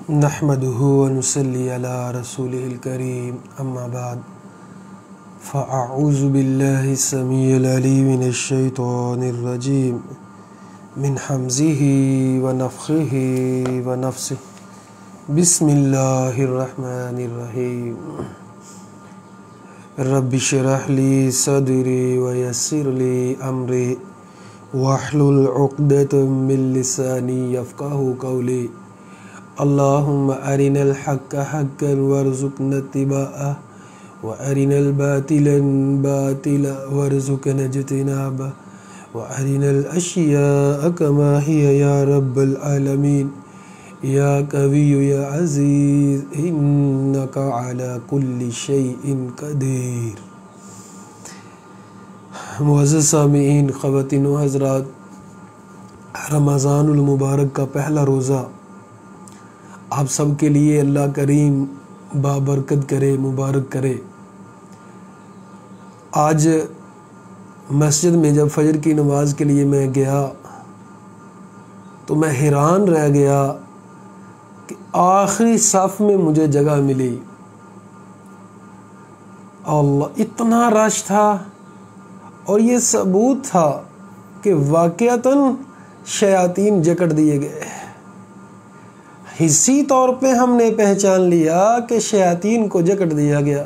نحمده ونصلي على رسوله الكريم اما بعد فاعوذ بالله السميع العليم من الشيطان الرجيم من حمزه ونفخه ونفسه بسم الله الرحمن الرحيم رب اشرح لي صدري ويسر لي امري واحلل عقدة من لساني يفقهوا قولي اللهم أرنا الحق حقا وارزقنا اتباعه وأرنا الباطل باطلا وارزقنا اجتنابه وأرنا الأشياء كما هي يا رب العالمين يا قوي يا عزيز إنك على كل شيء قدير۔ معزز سامعین، خواتین و حضرات، رمضان المبارک کا پہلا روزہ آپ سب کے لیے اللہ کریم بابرکت کرے، مبارک کرے۔ آج مسجد میں جب فجر کی نماز کے لیے میں گیا تو میں حیران رہ گیا کہ آخری صف میں مجھے جگہ ملی۔ اللہ، اتنا رش تھا، اور یہ ثبوت تھا کہ واقعتاً شیاطین جکڑ دیے گئے۔ حصی طور پہ ہم نے پہچان لیا کہ شیاطین کو جکڑ دیا گیا۔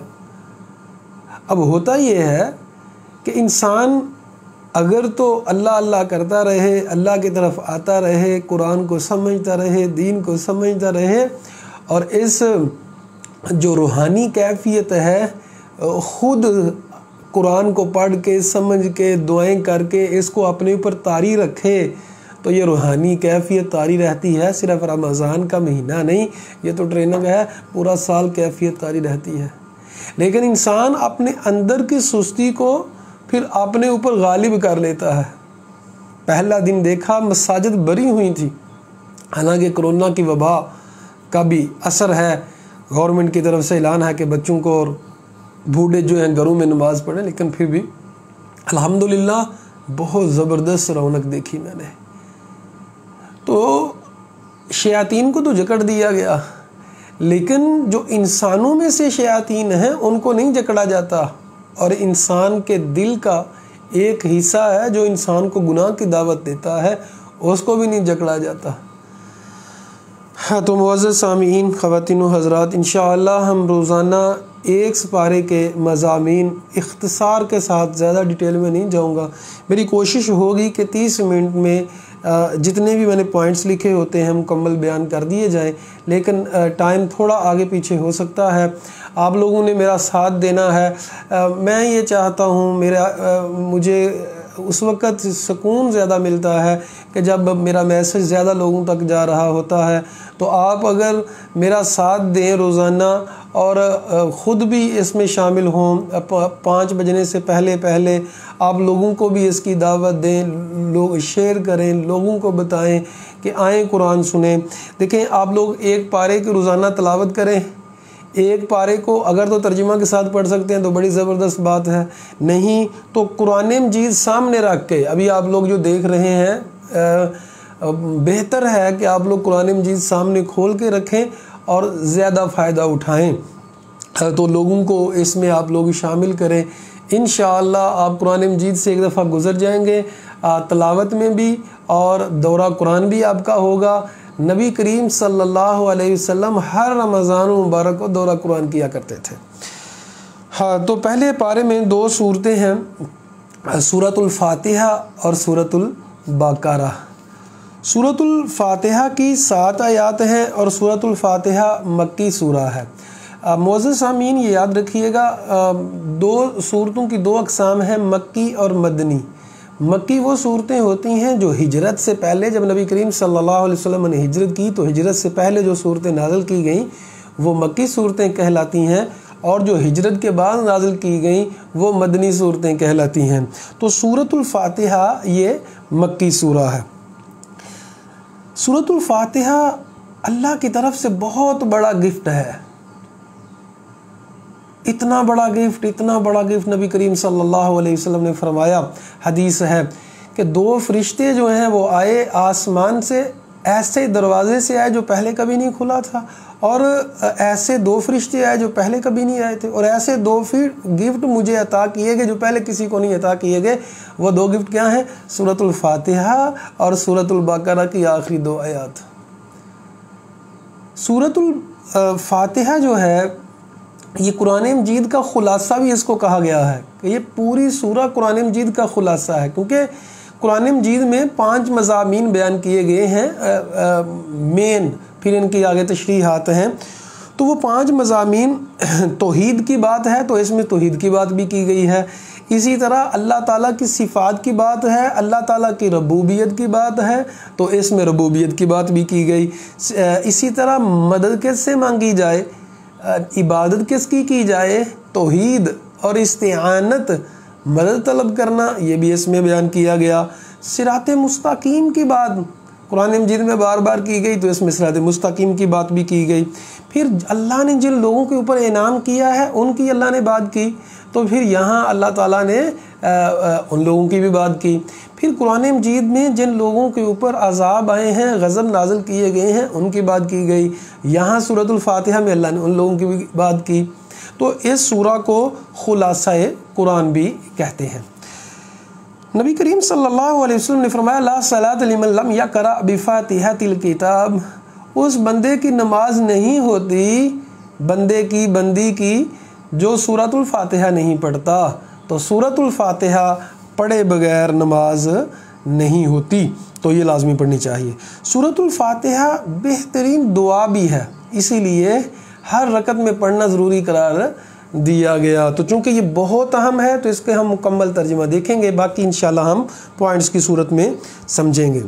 اب ہوتا یہ ہے کہ انسان اگر تو اللہ اللہ کرتا رہے، اللہ کی طرف آتا رہے، قرآن کو سمجھتا رہے، دین کو سمجھتا رہے، اور اس جو روحانی کیفیت ہے خود قرآن کو پڑھ کے، سمجھ کے، دعائیں کر کے اس کو اپنے اوپر طاری رکھے، تو یہ روحانی کیفیت طاری رہتی ہے۔ صرف رمضان کا مہینہ نہیں، یہ تو ٹریننگ ہے، پورا سال کیفیت طاری رہتی ہے۔ لیکن انسان اپنے اندر کی سستی کو پھر اپنے اوپر غالب کر لیتا ہے۔ پہلا دن دیکھا مساجد بھری ہوئی تھی، حالانکہ کرونا کی وبا کا بھی اثر ہے، گورنمنٹ کی طرف سے اعلان ہے کہ بچوں کو اور بوڑھے جو ہیں گھروں میں نماز پڑھیں، لیکن پھر بھی الحمدللہ بہت زبردست رونق دیکھی میں نے۔ تو شیاطین کو تو جکڑ دیا گیا، لیکن جو انسانوں میں سے شیاطین ہیں ان کو نہیں جکڑا جاتا، اور انسان کے دل کا ایک حصہ ہے جو انسان کو گناہ کی دعوت دیتا ہے، اس کو بھی نہیں جکڑا جاتا۔ تو معزز سامعین، خواتین و حضرات، انشاءاللہ ہم روزانہ ایک سپارے کے مضامین اختصار کے ساتھ، زیادہ ڈیٹیل میں نہیں جاؤں گا۔ میری کوشش ہوگی کہ 30 منٹ میں جتنے بھی میں نے پوائنٹس لکھے ہوتے ہیں مکمل بیان کر دیے جائیں، لیکن ٹائم تھوڑا آگے پیچھے ہو سکتا ہے۔ آپ لوگوں نے میرا ساتھ دینا ہے۔ میں یہ چاہتا ہوں، مجھے اس وقت سکون زیادہ ملتا ہے کہ جب میرا میسج زیادہ لوگوں تک جا رہا ہوتا ہے۔ تو آپ اگر میرا ساتھ دیں روزانہ اور خود بھی اس میں شامل ہوں، 5 بجنے سے پہلے آپ لوگوں کو بھی اس کی دعوت دیں، لوگ شیئر کریں، لوگوں کو بتائیں کہ آئیں قرآن سنیں۔ دیکھیں، آپ لوگ ایک پارے کی روزانہ تلاوت کریں۔ ایک پارے کو اگر تو ترجمہ کے ساتھ پڑھ سکتے ہیں تو بڑی زبردست بات ہے، نہیں تو قرآن مجید سامنے رکھ کے، ابھی آپ لوگ جو دیکھ رہے ہیں، بہتر ہے کہ آپ لوگ قرآن مجید سامنے کھول کے رکھیں اور زیادہ فائدہ اٹھائیں، تو لوگوں کو اس میں آپ لوگ شامل کریں۔ انشاءاللہ آپ قرآن مجید سے ایک دفعہ گزر جائیں گے، تلاوت میں بھی، اور دورہ قرآن بھی آپ کا ہوگا۔ نبی کریم صلی اللہ علیہ وسلم ہر رمضان مبارک کو دورہ قرآن کیا کرتے تھے۔ ہاں، تو پہلے پارے میں 2 سورتیں ہیں، سورۃ الفاتحہ اور سورۃ البقرہ۔ سورۃ الفاتحہ کی 7 آیات ہیں، اور سورۃ الفاتحہ مکی سورہ ہے۔ معزز سامعین، یہ یاد رکھیے گا، 2 سورتوں کی 2 اقسام ہیں، مکی اور مدنی۔ مکی وہ صورتیں ہوتی ہیں جو ہجرت سے پہلے، جب نبی کریم صلی اللہ علیہ وسلم نے ہجرت کی تو ہجرت سے پہلے جو صورتیں نازل کی گئیں وہ مکی صورتیں کہلاتی ہیں، اور جو ہجرت کے بعد نازل کی گئیں وہ مدنی صورتیں کہلاتی ہیں۔ تو سورۃ الفاتحہ یہ مکی سورہ ہے۔ سورۃ الفاتحہ اللہ کی طرف سے بہت بڑا گفٹ ہے۔ اتنا بڑا گفٹ نبی کریم صلی اللہ علیہ وسلم نے فرمایا، حدیث ہے کہ 2 فرشتے جو ہیں وہ آئے آسمان سے ایسے دروازے سے آئے جو پہلے کبھی نہیں کھلا تھا، اور ایسے 2 فرشتے آئے جو پہلے کبھی نہیں آئے تھے، اور ایسے 2 گفٹ مجھے عطا کیے گئے جو پہلے کسی کو نہیں عطا کیے گئے۔ وہ 2 گفٹ کیا ہیں؟ سورۃ الفاتحہ اور سورۃ البقرہ کی آخری 2 آیات۔ سورۃ الفاتحہ جو ہے یہ قرآن مجید کا خلاصہ بھی اس کو کہا گیا ہے کہ یہ پوری سورہ قرآن مجید کا خلاصہ ہے، کیونکہ قرآن مجید میں 5 مضامین بیان کیے گئے ہیں مین، پھر ان کی آگے تشریحات ہیں۔ تو وہ 5 مضامین توحید کی بات ہے تو اس میں توحید کی بات بھی کی گئی ہے، اسی طرح اللہ تعالیٰ کی صفات کی بات ہے، اللہ تعالیٰ کی ربوبیت کی بات ہے تو اس میں ربوبیت کی بات بھی کی گئی، اسی طرح مدد کس سے مانگی جائے، عبادت کس کی جائے، توحید اور استعانت، مدد طلب کرنا، یہ بھی اس میں بیان کیا گیا۔ صراط مستقیم کی بات قرآن مجید میں بار بار کی گئی تو اس میں صراط مستقیم کی بات بھی کی گئی۔ پھر اللہ نے جن لوگوں کے اوپر انعام کیا ہے ان کی اللہ نے بات کی، تو پھر یہاں اللہ تعالیٰ نے ان لوگوں کی بھی بات کی۔ پھر قرآن مجید میں جن لوگوں کے اوپر عذاب آئے ہیں، غضب نازل کیے گئے ہیں، ان کی بات کی گئی۔ یہاں سورۃ الفاتحہ میں اللہ نے ان لوگوں کی بھی بات کی۔ تو اس سورہ کو خلاصہ قرآن بھی کہتے ہیں۔ نبی کریم صلی اللہ علیہ وسلم نے فرمایا لا صلاۃ لمن لم یقرأ بفاتحۃ الکتاب، اس بندے کی نماز نہیں ہوتی، بندی کی جو سورۃ الفاتحہ نہیں پڑھتا۔ تو سورۃ الفاتحہ پڑھے بغیر نماز نہیں ہوتی، تو یہ لازمی پڑھنی چاہیے۔ سورۃ الفاتحہ بہترین دعا بھی ہے، اسی لیے ہر رکعت میں پڑھنا ضروری قرار دیا گیا۔ تو چونکہ یہ بہت اہم ہے تو اس کے ہم مکمل ترجمہ دیکھیں گے، باقی انشاءاللہ ہم پوائنٹس کی صورت میں سمجھیں گے۔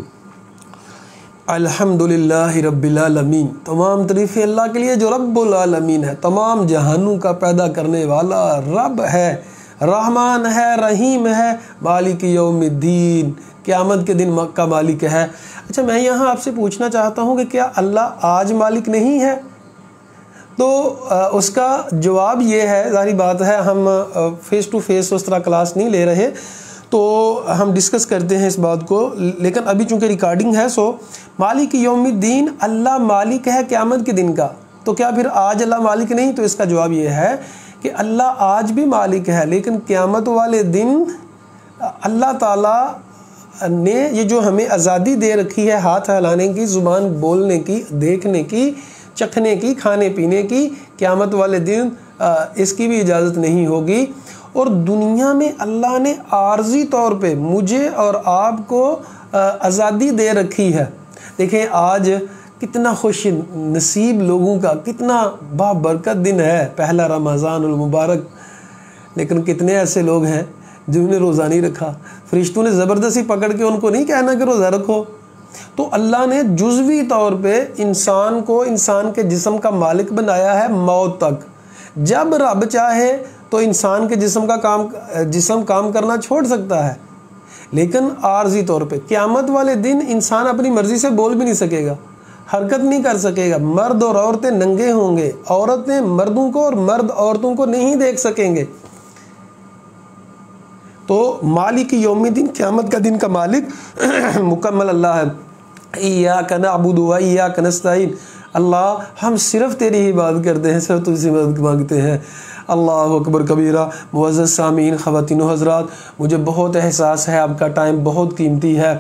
الحمدللہ رب العالمین، تمام تعریفیں اللہ کے لیے جو رب العالمین ہے، تمام جہانوں کا پیدا کرنے والا رب ہے، رحمان ہے، رحیم ہے، مالک یوم الدین، قیامت کے دن کا مالک ہے۔ اچھا، میں یہاں آپ سے پوچھنا چاہتا ہوں کہ کیا اللہ آج مالک نہیں ہے؟ تو اس کا جواب یہ ہے، ظاہری بات ہے ہم فیس ٹو فیس اس طرح کلاس نہیں لے رہے تو ہم ڈسکس کرتے ہیں اس بات کو، لیکن ابھی چونکہ ریکارڈنگ ہے سو مالک یوم الدین، اللہ مالک ہے قیامت کے دن کا، تو کیا پھر آج اللہ مالک نہیں؟ تو اس کا جواب یہ ہے کہ اللہ آج بھی مالک ہے، لیکن قیامت والے دن اللہ تعالیٰ نے یہ جو ہمیں آزادی دے رکھی ہے ہاتھ ہلانے کی، زبان بولنے کی، دیکھنے کی، چکھنے کی، کھانے پینے کی، قیامت والے دن اس کی بھی اجازت نہیں ہوگی۔ اور دنیا میں اللہ نے عارضی طور پہ مجھے اور آپ کو آزادی دے رکھی ہے۔ دیکھیں آج کتنا خوش نصیب لوگوں کا کتنا بابرکت دن ہے، پہلا رمضان المبارک، لیکن کتنے ایسے لوگ ہیں جنہوں نے روزہ نہیں رکھا۔ فرشتوں نے زبردستی پکڑ کے ان کو نہیں کہنا کہ روزہ رکھو۔ تو اللہ نے جزوی طور پہ انسان کو انسان کے جسم کا مالک بنایا ہے موت تک۔ جب رب چاہے تو انسان کے جسم کام کرنا چھوڑ سکتا ہے، لیکن عارضی طور پہ قیامت والے دن انسان اپنی مرضی سے بول بھی نہیں سکے گا، حرکت نہیں کر سکے گا، مرد اور عورتیں ننگے ہوں گے، عورتیں مردوں کو اور مرد عورتوں کو نہیں دیکھ سکیں گے۔ تو مالک یوم الدین، قیامت کا دن کا مالک مکمل اللہ ہے۔ ایاک نعبد و ایاک نستعین، اللہ ہم صرف تیری ہی عبادت کرتے ہیں، صرف تجھ سے مدد مانگتے ہیں۔ اللہ اکبر کبیرہ۔ معزز سامعین، خواتین و حضرات، مجھے بہت احساس ہے آپ کا ٹائم بہت قیمتی ہے،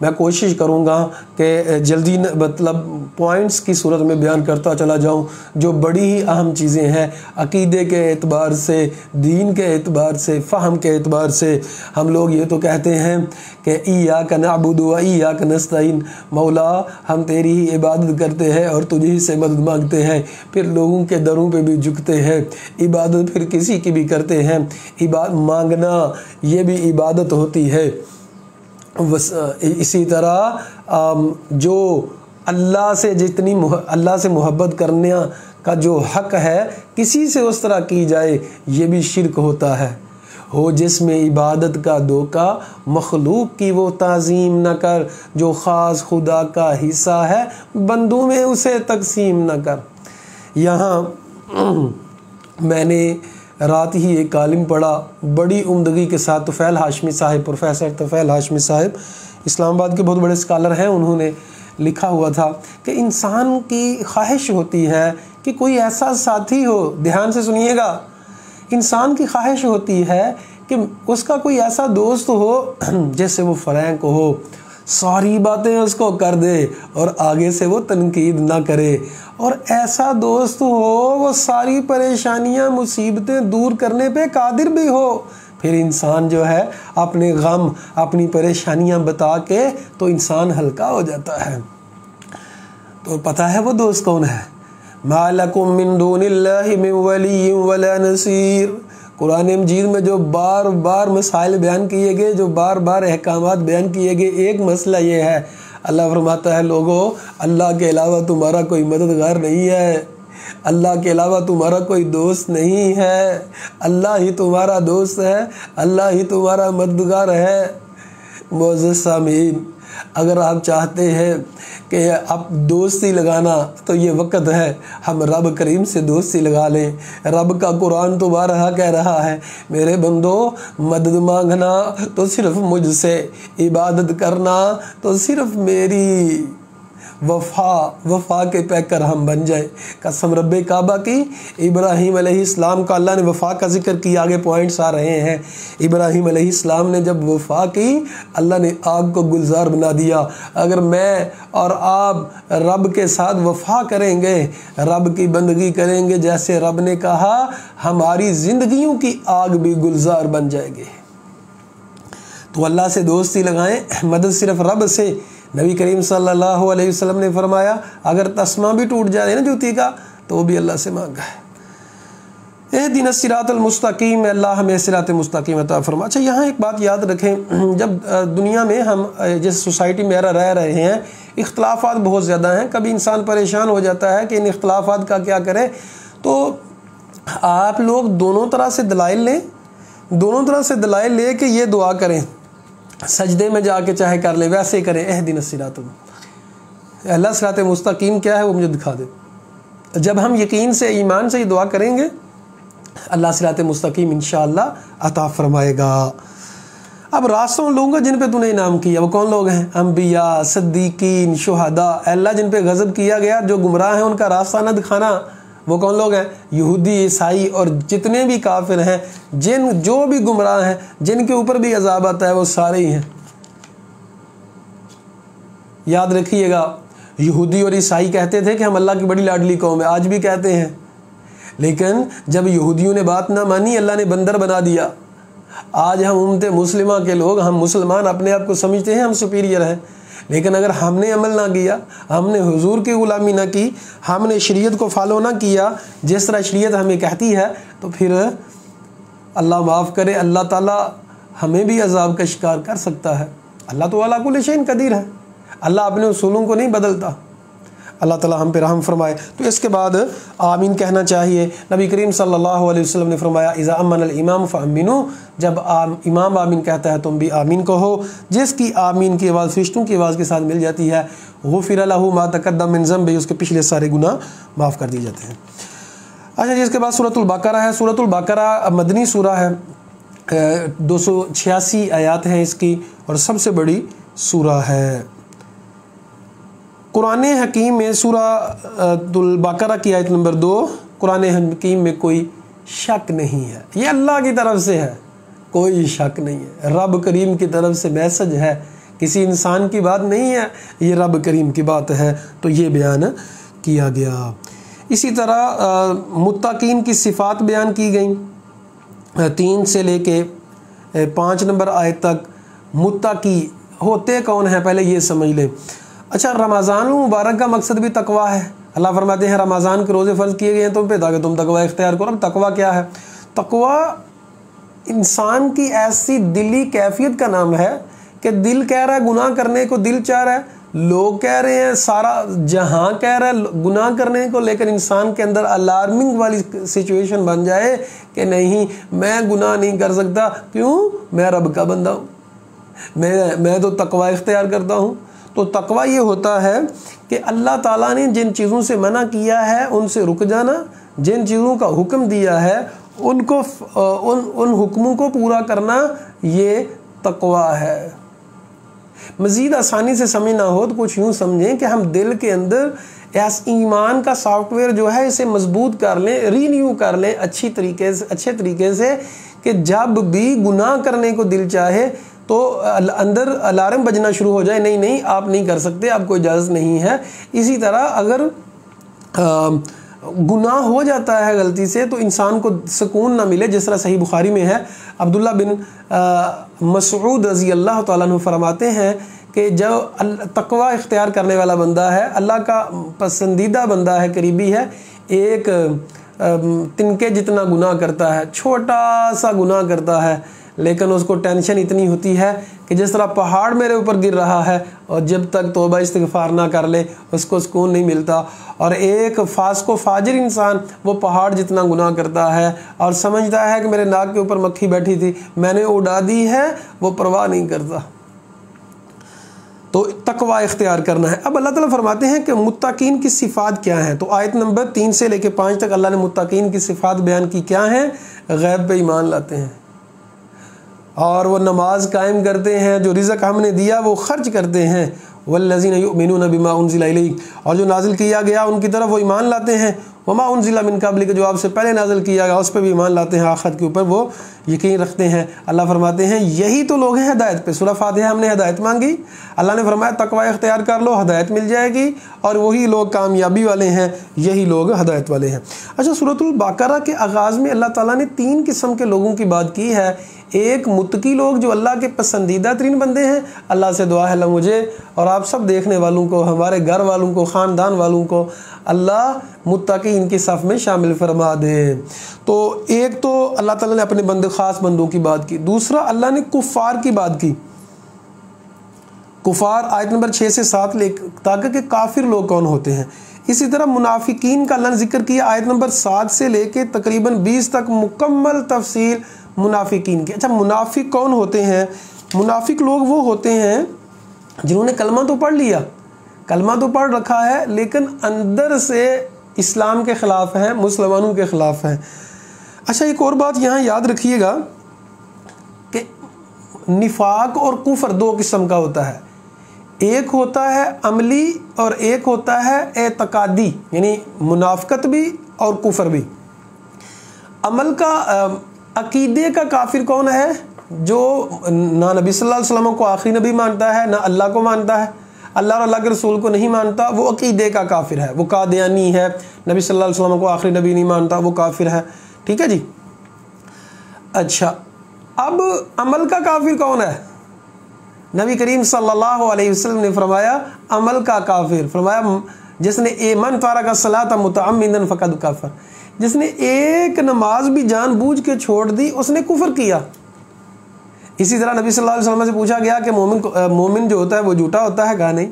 میں کوشش کروں گا کہ جلدی مطلب پوائنٹس کی صورت میں بیان کرتا چلا جاؤں جو بڑی ہی اہم چیزیں ہیں عقیدے کے اعتبار سے، دین کے اعتبار سے، فہم کے اعتبار سے۔ ہم لوگ یہ تو کہتے ہیں کہ ایاک نعبد و ایاک نستعین، مولا ہم تیری ہی عبادت کرتے ہیں اور تجھ ہی سے مدد مانگتے ہیں، پھر لوگوں کے دروں پہ بھی جھکتے ہیں، عبادت پھر کسی کی بھی کرتے ہیں، مانگنا یہ بھی عبادت ہوتی ہے۔ اسی طرح جو اللہ سے محبت کرنے کا جو حق ہے کسی سے اس طرح کی جائے یہ بھی شرک ہوتا ہے۔ ہو جس میں عبادت کا دھوکہ، مخلوق کی وہ تعظیم نہ کر، جو خاص خدا کا حصہ ہے بندوں میں اسے تقسیم نہ کر۔ یہاں میں نے رات ہی ایک کالم پڑھا بڑی عمدگی کے ساتھ، طفیل ہاشمی صاحب، پروفیسر طفیل ہاشمی صاحب، اسلام آباد کے بہت بڑے اسکالر ہیں، انہوں نے لکھا ہوا تھا کہ انسان کی خواہش ہوتی ہے کہ کوئی ایسا ساتھی ہو، دھیان سے سنیے گا، انسان کی خواہش ہوتی ہے کہ اس کا کوئی ایسا دوست ہو جس سے وہ فرینک ہو، ساری باتیں اس کو کر دے اور آگے سے وہ تنقید نہ کرے، اور ایسا دوست ہو وہ ساری پریشانیاں مصیبتیں دور کرنے پہ قادر بھی ہو۔ پھر انسان جو ہے اپنے غم اپنی پریشانیاں بتا کے تو انسان ہلکا ہو جاتا ہے۔ تو پتہ ہے وہ دوست کون ہے؟ مَا لَكُم مِّن دُونِ اللَّهِ مِن وَلِيٍّ وَلَا نَصِيرٍ۔ قرآن مجید میں جو بار بار مسائل بیان کیے گئے، جو بار بار احکامات بیان کیے گئے، ایک مسئلہ یہ ہے، اللہ فرماتا ہے لوگو اللہ کے علاوہ تمہارا کوئی مددگار نہیں ہے، اللہ کے علاوہ تمہارا کوئی دوست نہیں ہے، اللہ ہی تمہارا دوست ہے، اللہ ہی تمہارا مددگار ہے۔ معزز سامعین، اگر آپ چاہتے ہیں کہ اب دوستی لگانا تو یہ وقت ہے ہم رب کریم سے دوستی لگا لیں۔ رب کا قرآن تو بارہا کہہ رہا ہے، میرے بندو مدد مانگنا تو صرف مجھ سے، عبادت کرنا تو صرف میری، وفا کے پیکر ہم بن جائیں۔ قسم رب کعبہ کی، ابراہیم علیہ السلام کا اللہ نے وفا کا ذکر کیا، آگے پوائنٹس آ رہے ہیں۔ ابراہیم علیہ السلام نے جب وفا کی، اللہ نے آگ کو گلزار بنا دیا۔ اگر میں اور آپ رب کے ساتھ وفا کریں گے، رب کی بندگی کریں گے جیسے رب نے کہا، ہماری زندگیوں کی آگ بھی گلزار بن جائے گی۔ تو اللہ سے دوستی لگائیں، مدد صرف رب سے۔ نبی کریم صلی اللہ علیہ وسلم نے فرمایا اگر تسمہ بھی ٹوٹ جائے نا جوتی کا تو وہ بھی اللہ سے مانگا ہے۔ اہدنا الصراط المستقیم، اللہ ہمیں صراط مستقیم عطا فرما۔ اچھا یہاں ایک بات یاد رکھیں، جب دنیا میں ہم جس سوسائٹی میں رہ رہے ہیں، اختلافات بہت زیادہ ہیں، کبھی انسان پریشان ہو جاتا ہے کہ ان اختلافات کا کیا کرے، تو آپ لوگ دونوں طرح سے دلائل لیں، دونوں طرح سے دلائل لے کے یہ دعا کریں، سجدے میں جا کے چاہے کر لیں، ویسے ہی کریں، اہدنا الصراط، اللہ صراط مستقیم کیا ہے وہ مجھے دکھا دے۔ جب ہم یقین سے ایمان سے یہ دعا کریں گے، اللہ صراط مستقیم انشاءاللہ عطا فرمائے گا۔ اب راستوں ان لوگوں کا جن پہ تو نے انعام کیا، وہ کون لوگ ہیں؟ انبیاء، صدیقین، شہداء۔ اللہ جن پہ غضب کیا گیا، جو گمراہ ہیں ان کا راستہ نہ دکھانا، وہ کون لوگ ہیں؟ یہودی، عیسائی اور جتنے بھی کافر ہیں، جو بھی گمراہ ہیں، جن کے اوپر بھی عذاب آتا ہے، وہ سارے ہی ہیں۔ یاد رکھیے گا، یہودی اور عیسائی کہتے تھے کہ ہم اللہ کی بڑی لاڈلی قوم ہے، آج بھی کہتے ہیں، لیکن جب یہودیوں نے بات نہ مانی، اللہ نے بندر بنا دیا۔ آج ہم امت مسلمہ کے لوگ، ہم مسلمان اپنے آپ کو سمجھتے ہیں ہم سپیریئر ہیں، لیکن اگر ہم نے عمل نہ کیا، ہم نے حضور کی غلامی نہ کی، ہم نے شریعت کو فالو نہ کیا جس طرح شریعت ہمیں کہتی ہے، تو پھر اللہ معاف کرے، اللہ تعالیٰ ہمیں بھی عذاب کا شکار کر سکتا ہے۔ اللہ تو علی کل شیء قدیر ہے، اللہ اپنے اصولوں کو نہیں بدلتا۔ اللہ تعالیٰ ہم پہ رحم فرمائے۔ تو اس کے بعد آمین کہنا چاہیے۔ نبی کریم صلی اللہ علیہ وسلم نے فرمایا اذا امن الامام فامنوا، جب امام آمین کہتا ہے تم بھی آمین کہو۔ جس کی آمین کی آواز فرشتوں کی آواز کے ساتھ مل جاتی ہے، غفر له ما تقدم من ذنبه، اس کے پچھلے سارے گناہ معاف کر دیے جاتے ہیں۔ اچھا جی، اس کے بعد سورۃ البقرہ ہے۔ سورۃ البقرہ مدنی سورہ ہے، 286 آیات ہیں اس کی، اور سب سے بڑی سورہ ہے۔ قرآن حکیم میں سورہ البقرہ کی آیت نمبر 2، قرآن حکیم میں کوئی شک نہیں ہے، یہ اللہ کی طرف سے ہے، کوئی شک نہیں ہے، رب کریم کی طرف سے میسج ہے، کسی انسان کی بات نہیں ہے، یہ رب کریم کی بات ہے، تو یہ بیان کیا گیا۔ اسی طرح متقین کی صفات بیان کی گئیں، 3 سے لے کے 5 نمبر آیت تک۔ متقی ہوتے کون ہیں پہلے یہ سمجھ لیں۔ اچھا، رمضان المبارک کا مقصد بھی تقوی ہے۔ اللہ فرماتے ہیں رمضان کے روزے فرض کیے گئے ہیں تم پہ تاکہ تم تقوی اختیار کرو۔ اب تقوی کیا ہے؟ تقوی انسان کی ایسی دلی کیفیت کا نام ہے کہ دل کہہ رہا ہے گناہ کرنے کو، دل چاہ رہا ہے، لوگ کہہ رہے ہیں، سارا جہاں کہہ رہا ہے گناہ کرنے کو، لیکن انسان کے اندر الارمنگ والی سچویشن بن جائے کہ نہیں میں گناہ نہیں کر سکتا، کیوں؟ میں رب کا بندہ ہوں، میں تو تقوی اختیار کرتا ہوں۔ تو تقوی یہ ہوتا ہے کہ اللہ تعالیٰ نے جن چیزوں سے منع کیا ہے ان سے رک جانا، جن چیزوں کا حکم دیا ہے ان حکموں کو پورا کرنا، یہ تقوی ہے۔ مزید آسانی سے سمجھنا ہو تو کچھ یوں سمجھیں کہ ہم دل کے اندر ایمان کا سافٹ ویئر جو ہے اسے مضبوط کر لیں، رینیو کر لیں اچھے طریقے سے کہ جب بھی گناہ کرنے کو دل چاہے تو اندر الارم بجنا شروع ہو جائے، نہیں آپ نہیں کر سکتے، آپ کو اجازت نہیں ہے۔ اسی طرح اگر گناہ ہو جاتا ہے غلطی سے تو انسان کو سکون نہ ملے، جس طرح صحیح بخاری میں ہے، عبداللہ بن مسعود رضی اللہ تعالیٰ عنہ فرماتے ہیں کہ جو تقوی اختیار کرنے والا بندہ ہے، اللہ کا پسندیدہ بندہ ہے، قریبی ہے، ایک تنکے جتنا گناہ کرتا ہے، چھوٹا سا گناہ کرتا ہے، لیکن اس کو ٹینشن اتنی ہوتی ہے کہ جس طرح پہاڑ میرے اوپر گر رہا ہے، اور جب تک توبہ استغفار نہ کر لے اس کو سکون نہیں ملتا۔ اور ایک فاسق و فاجر انسان وہ پہاڑ جتنا گناہ کرتا ہے اور سمجھتا ہے کہ میرے ناک کے اوپر مکھی بیٹھی تھی، میں نے اڑا دی ہے، وہ پرواہ نہیں کرتا۔ تو تقوی اختیار کرنا ہے۔ اب اللہ تعالیٰ فرماتے ہیں کہ متقین کی صفات کیا ہیں، تو آیت نمبر 3 سے لے کے 5 تک اللہ نے متقین کی صفات بیان کی، کیا ہیں؟ غیب پہ ایمان لاتے ہیں، اور وہ نماز قائم کرتے ہیں، جو رزق ہم نے دیا وہ خرچ کرتے ہیں، والذین یؤمنون بما انزل الیک، اور جو نازل کیا گیا ان کی طرف وہ ایمان لاتے ہیں، وما انزل من قبلک، جو آپ سے پہلے نازل کیا گیا اس پہ بھی ایمان لاتے ہیں، آخرت کے اوپر وہ یقین رکھتے ہیں۔ اللہ فرماتے ہیں یہی تو لوگ ہیں ہدایت پہ۔ سورہ فاتحہ ہم نے ہدایت مانگی، اللہ نے فرمایا تقوی اختیار کر لو، ہدایت مل جائے گی، اور وہی لوگ کامیابی والے ہیں، یہی لوگ ہدایت والے ہیں۔ اچھا، سورۃ البقرہ کے آغاز میں اللہ تعالیٰ نے 3 قسم کے لوگوں کی بات کی ہے۔ ایک متقی لوگ جو اللہ کے پسندیدہ ترین بندے ہیں، اللہ سے دعا ہے اللہ مجھے اور آپ سب دیکھنے والوں کو، ہمارے گھر والوں کو، خاندان والوں کو اللہ متقین کی صف میں شامل فرما دے۔ تو ایک تو اللہ تعالیٰ نے اپنے بندے، خاص بندوں کی بات کی۔ دوسرا اللہ نے کفار کی بات کی، کفار آیت نمبر 6 سے 7 لے تاکہ کہ کافر لوگ کون ہوتے ہیں۔ اسی طرح منافقین کا اللہ نے ذکر کیا آیت نمبر 7 سے لے کے تقریباً 20 تک مکمل تفصیل منافقین کی۔ اچھا، منافق کون ہوتے ہیں؟ منافق لوگ وہ ہوتے ہیں جنہوں نے کلمہ تو پڑھ لیا، کلمہ تو پڑھ رکھا ہے، لیکن اندر سے اسلام کے خلاف ہیں، مسلمانوں کے خلاف ہیں۔ اچھا، ایک اور بات یہاں یاد رکھیے گا کہ نفاق اور کفر 2 قسم کا ہوتا ہے، ایک ہوتا ہے عملی اور ایک ہوتا ہے اعتقادی، یعنی منافقت بھی اور کفر بھی۔ عمل کا عقیدے کا کافر کون ہے؟ جو نہ نبی صلی اللہ علیہ وسلم کو آخری نبی مانتا ہے، نہ اللہ کو مانتا ہے، اللہ اور اللہ کے رسول کو نہیں مانتا، وہ عقیدے کا کافر ہے، وہ قادیانی ہے، نبی صلی اللہ علیہ وسلم کو آخری نبی نہیں مانتا، وہ کافر ہے۔ ٹھیک ہے جی۔ اچھا، اب عمل کا کافر کون ہے؟ نبی کریم صلی اللہ علیہ وسلم نے فرمایا عمل کا کافر، فرمایا جس نے من تارک الصلاۃ متعمدا فقد کفر، جس نے ایک نماز بھی جان بوجھ کے چھوڑ دی اس نے کفر کیا۔ اسی طرح نبی صلی اللہ علیہ وسلم سے پوچھا گیا کہ مومن جو ہوتا ہے وہ جھوٹا ہوتا ہے؟ کہا نہیں۔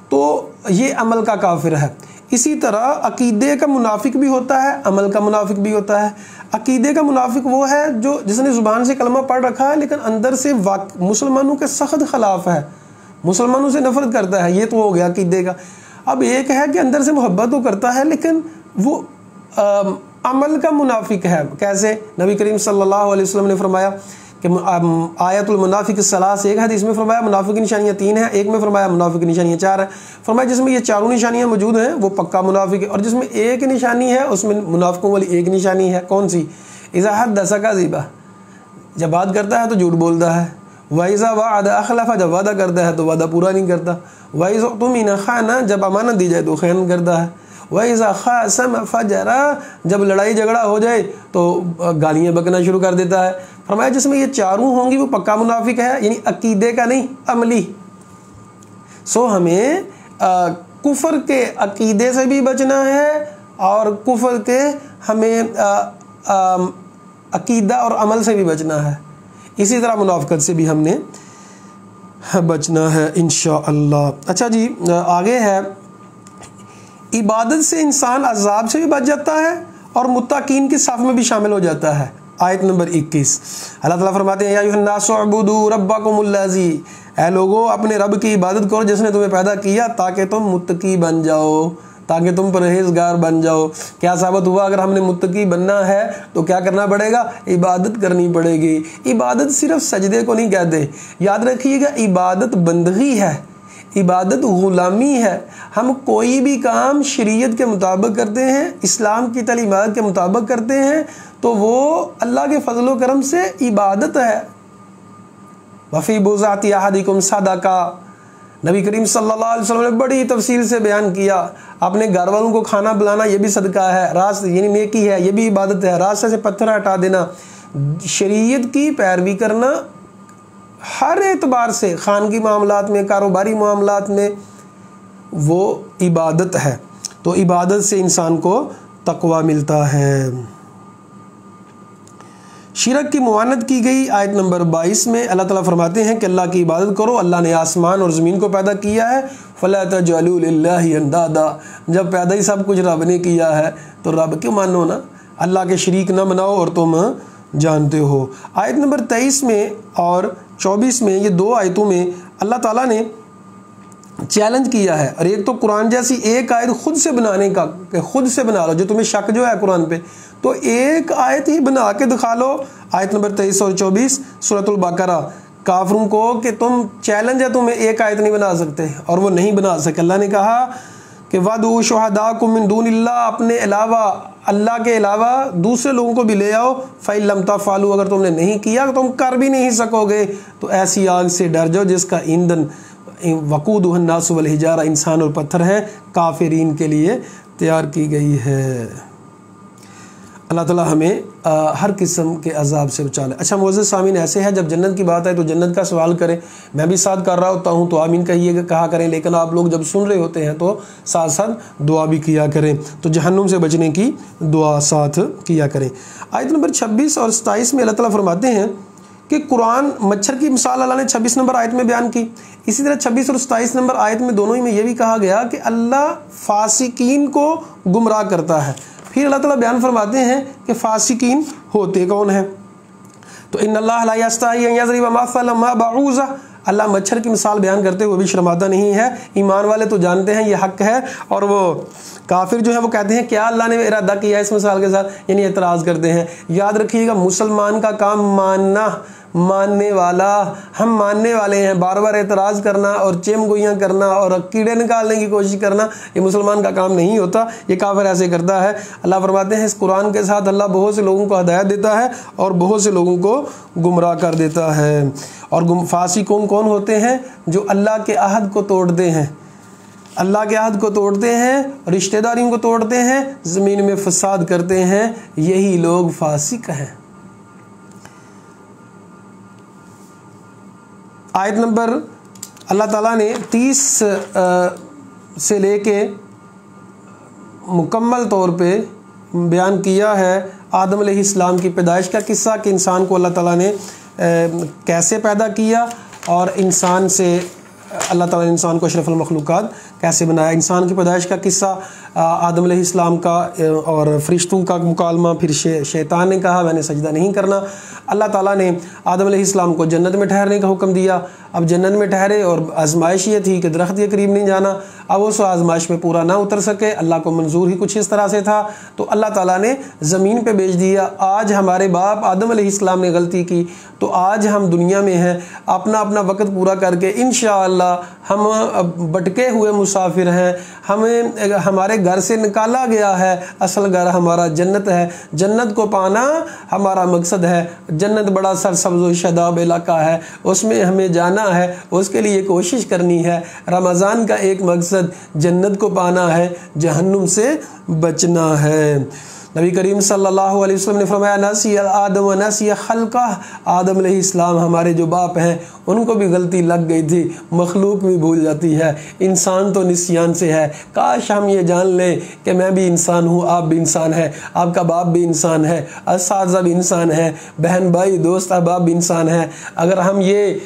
تو یہ عمل کا کافر ہے۔ اسی طرح عقیدے کا منافق بھی ہوتا ہے، عمل کا منافق بھی ہوتا ہے۔ عقیدے کا منافق وہ ہے جو جس نے زبان سے کلمہ پڑھ رکھا ہے لیکن اندر سے مسلمانوں کے سخت خلاف ہے، مسلمانوں سے نفرت کرتا ہے، یہ تو ہو گیا عقیدے کا۔ اب ایک ہے کہ اندر سے محبت تو کرتا ہے لیکن وہ عمل کا منافق ہے۔ کیسے؟ نبی کریم صلی اللہ علیہ وسلم نے فرمایا کہ آیت المنافق الثلاث، ایک حدیث میں فرمایا منافق کی نشانیاں 3 ہیں، ایک میں فرمایا منافق کی نشانیاں 4 ہیں۔ فرمایا جس میں یہ 4 نشانیاں موجود ہیں وہ پکا منافق ہے، اور جس میں ایک نشانی ہے اس میں منافقوں والی ایک نشانی ہے۔ کون سی؟ اذا حدث کذب، جب بات کرتا ہے تو جھوٹ بولتا ہے، وَإِذَا وَعَدَ أَخْلَفَ، جب وعدہ کرتا ہے تو وعدہ پورا نہیں کرتا، وَإِذَا اؤْتُمِنَ خَانَ، جب امانت دی جائے تو خیانت کرتا ہے، وَإِذَا خَاصَمَ فَجَرَ، جب لڑائی جھگڑا ہو جائے تو گالیاں بکنا شروع کر دیتا ہے۔ فرمایا جس میں یہ 4 ہوں گی وہ پکا منافق ہے، یعنی عقیدے کا نہیں، عملی۔ سو ہمیں کفر کے عقیدے سے بھی بچنا ہے اور کفر کے ہمیں عقیدہ اور عمل سے بھی بچنا ہے، اسی طرح منافقت سے بھی ہم نے بچنا ہے انشاءاللہ۔ اچھا جی، آگے ہے عبادت سے انسان عذاب سے بھی بچ جاتا ہے اور متقین کی صف میں بھی شامل ہو جاتا ہے۔ آیت نمبر 21 اللہ تعالیٰ فرماتے ہیں یا ایھا الناس اعبدوا ربکم الذی، اے لوگو اپنے رب کی عبادت کرو جس نے تمہیں پیدا کیا تاکہ تم متقی بن جاؤ۔ تاکہ تم پرہیزگار بن جاؤ۔ کیا ثابت ہوا؟ اگر ہم نے متقی بننا ہے تو کیا کرنا پڑے گا؟ عبادت کرنی پڑے گی۔ عبادت صرف سجدے کو نہیں کہتے، یاد رکھیے گا، عبادت بندگی ہے، عبادت غلامی ہے۔ ہم کوئی بھی کام شریعت کے مطابق کرتے ہیں، اسلام کی تعلیمات کے مطابق کرتے ہیں تو وہ اللہ کے فضل و کرم سے عبادت ہے۔ وفی بوزاتی احدکم صدقہ، نبی کریم صلی اللہ علیہ وسلم نے بڑی تفصیل سے بیان کیا۔ اپنے گھر والوں کو کھانا پلانا یہ بھی صدقہ ہے، راست یعنی نیکی ہے، یہ بھی عبادت ہے۔ راستے سے پتھر ہٹا دینا، شریعت کی پیروی کرنا ہر اعتبار سے، خانگی معاملات میں، کاروباری معاملات میں، وہ عبادت ہے۔ تو عبادت سے انسان کو تقوی ملتا ہے۔ شرک کی معاند کی گئی آیت نمبر 22 میں اللہ تعالیٰ فرماتے ہیں کہ اللہ کی عبادت کرو، اللہ نے آسمان اور زمین کو پیدا کیا ہے، فَلَا تَجْعَلُوا لِلَّهِ أَنْدَادًا، جب پیدا ہی سب کچھ رب نے کیا ہے تو رب کیوں مانو نا، اللہ کے شریک نہ بناؤ اور تم جانتے ہو۔ آیت نمبر 23 میں اور 24 میں، یہ دو آیتوں میں اللہ تعالیٰ نے چیلنج کیا ہے، اور ایک تو قرآن جیسی ایک آیت خود سے بنانے کا کہ خود سے بنا لو، جو تمہیں شک جو ہے قرآن پہ تو ایک آیت ہی بنا کے دکھا لو۔ آیت نمبر 23 اور 24 سورۃ البقرہ، کافروں کو کہ تم چیلنج ہے، تمہیں ایک آیت نہیں بنا سکتے، اور وہ نہیں بنا سکے۔ اللہ نے کہا کہ وَادْعُوا شُهَدَاءَكُم مِّن دُونِ اللَّهِ، اپنے علاوہ، اللہ کے علاوہ دوسرے لوگوں کو بھی لے آؤ، فَإِن لَّمْ تَفْعَلُوا، اگر تم نے نہیں کیا تم کر بھی نہیں سکو گے تو ایسی آگ سے ڈر جاؤ جس کا ایندھن وقودہ الناس والحجارہ، انسان اور پتھر ہے، کافرین کے لیے تیار کی گئی ہے۔ اللہ تعالیٰ ہمیں ہر قسم کے عذاب سے بچا لے۔ اچھا معزز سامعین، ایسے ہے جب جنت کی بات ہے تو جنت کا سوال کریں، میں بھی ساتھ کر رہا ہوتا ہوں تو آمین کہیے گا، کہا کریں، لیکن آپ لوگ جب سن رہے ہوتے ہیں تو ساتھ ساتھ دعا بھی کیا کریں، تو جہنم سے بچنے کی دعا ساتھ کیا کریں۔ آیت نمبر 26 اور 27 میں اللہ تعالیٰ فرماتے ہیں کہ قرآن مچھر کی مثال اللہ نے 26 نمبر آیت میں بیان کی، اسی طرح 26 اور 27 نمبر آیت میں دونوں ہی میں یہ بھی کہا گیا کہ اللہ فاسقین کو گمراہ کرتا ہے۔ پھر اللہ تعالیٰ بیان فرماتے ہیں کہ فاسقین ہوتے کون ہیں، تو ان اللہ لا یستحی ان یضرب مثلا ما بعوضہ، اللہ مچھر کی مثال بیان کرتے ہوئے بھی شرماتا نہیں ہے۔ ایمان والے تو جانتے ہیں یہ حق ہے، اور وہ کافر جو ہے وہ کہتے ہیں کیا اللہ نے ارادہ کیا اس مثال کے ساتھ، یعنی اعتراض کرتے ہیں۔ یاد رکھیے گا، مسلمان کا کام ماننا، ماننے والا، ہم ماننے والے ہیں، بار بار اعتراض کرنا اور چیم گوئیاں کرنا اور کیڑے نکالنے کی کوشش کرنا یہ مسلمان کا کام نہیں ہوتا، یہ کافر ایسے کرتا ہے۔ اللہ فرماتے ہیں اس قرآن کے ساتھ اللہ بہت سے لوگوں کو ہدایت دیتا ہے اور بہت سے لوگوں کو گمراہ کر دیتا ہے۔ اور فاسقون کون ہوتے ہیں؟ جو اللہ کے عہد کو توڑتے ہیں، اللہ کے عہد کو توڑتے ہیں، رشتہ داریوں کو توڑتے ہیں، زمین میں فساد کرتے ہیں، یہی لوگ فاسق ہیں۔ آیت نمبر اللہ تعالیٰ نے 30 سے لے کے مکمل طور پہ بیان کیا ہے آدم علیہ السلام کی پیدائش کا قصہ، کہ انسان کو اللہ تعالیٰ نے کیسے پیدا کیا، اور انسان سے اللہ تعالیٰ نے انسان کو اشرف المخلوقات کیسے بنایا۔ انسان کی پیدائش کا قصہ، آدم علیہ السلام کا اور فرشتوں کا مکالمہ، پھر شیطان نے کہا میں نے سجدہ نہیں کرنا۔ اللہ تعالیٰ نے آدم علیہ السلام کو جنت میں ٹھہرنے کا حکم دیا، اب جنت میں ٹھہرے اور آزمائش یہ تھی کہ درخت کے قریب نہیں جانا، اب اس آزمائش میں پورا نہ اتر سکے، اللہ کو منظور ہی کچھ اس طرح سے تھا، تو اللہ تعالیٰ نے زمین پہ بھیج دیا۔ آج ہمارے باپ آدم علیہ السلام نے غلطی کی تو آج ہم دنیا میں ہیں، اپنا اپنا وقت پورا کر کے انشاءاللہ ہم بٹکے ہوئے مسافر ہیں، ہمیں ہمارے گھر سے نکالا گیا ہے، اصل گھر ہمارا جنت ہے، جنت کو پانا ہمارا مقصد ہے۔ جنت بڑا سرسبز و شاداب علاقہ ہے، اس میں ہمیں جانا ہے، اس کے لیے کوشش کرنی ہے۔ رمضان کا ایک مقصد جنت کو پانا ہے، جہنم سے بچنا ہے۔ نبی کریم صلی اللہ علیہ وسلم نے فرمایا نسی آدم و نسی خلقہ، آدم علیہ السلام ہمارے جو باپ ہیں ان کو بھی غلطی لگ گئی تھی، مخلوق بھی بھول جاتی ہے، انسان تو نسیان سے ہے۔ کاش ہم یہ جان لیں کہ میں بھی انسان ہوں، آپ بھی انسان ہیں، آپ کا باپ بھی انسان ہے، اساتذہ بھی انسان ہے، بہن بھائی دوست احباب بھی انسان ہے۔ اگر ہم یہ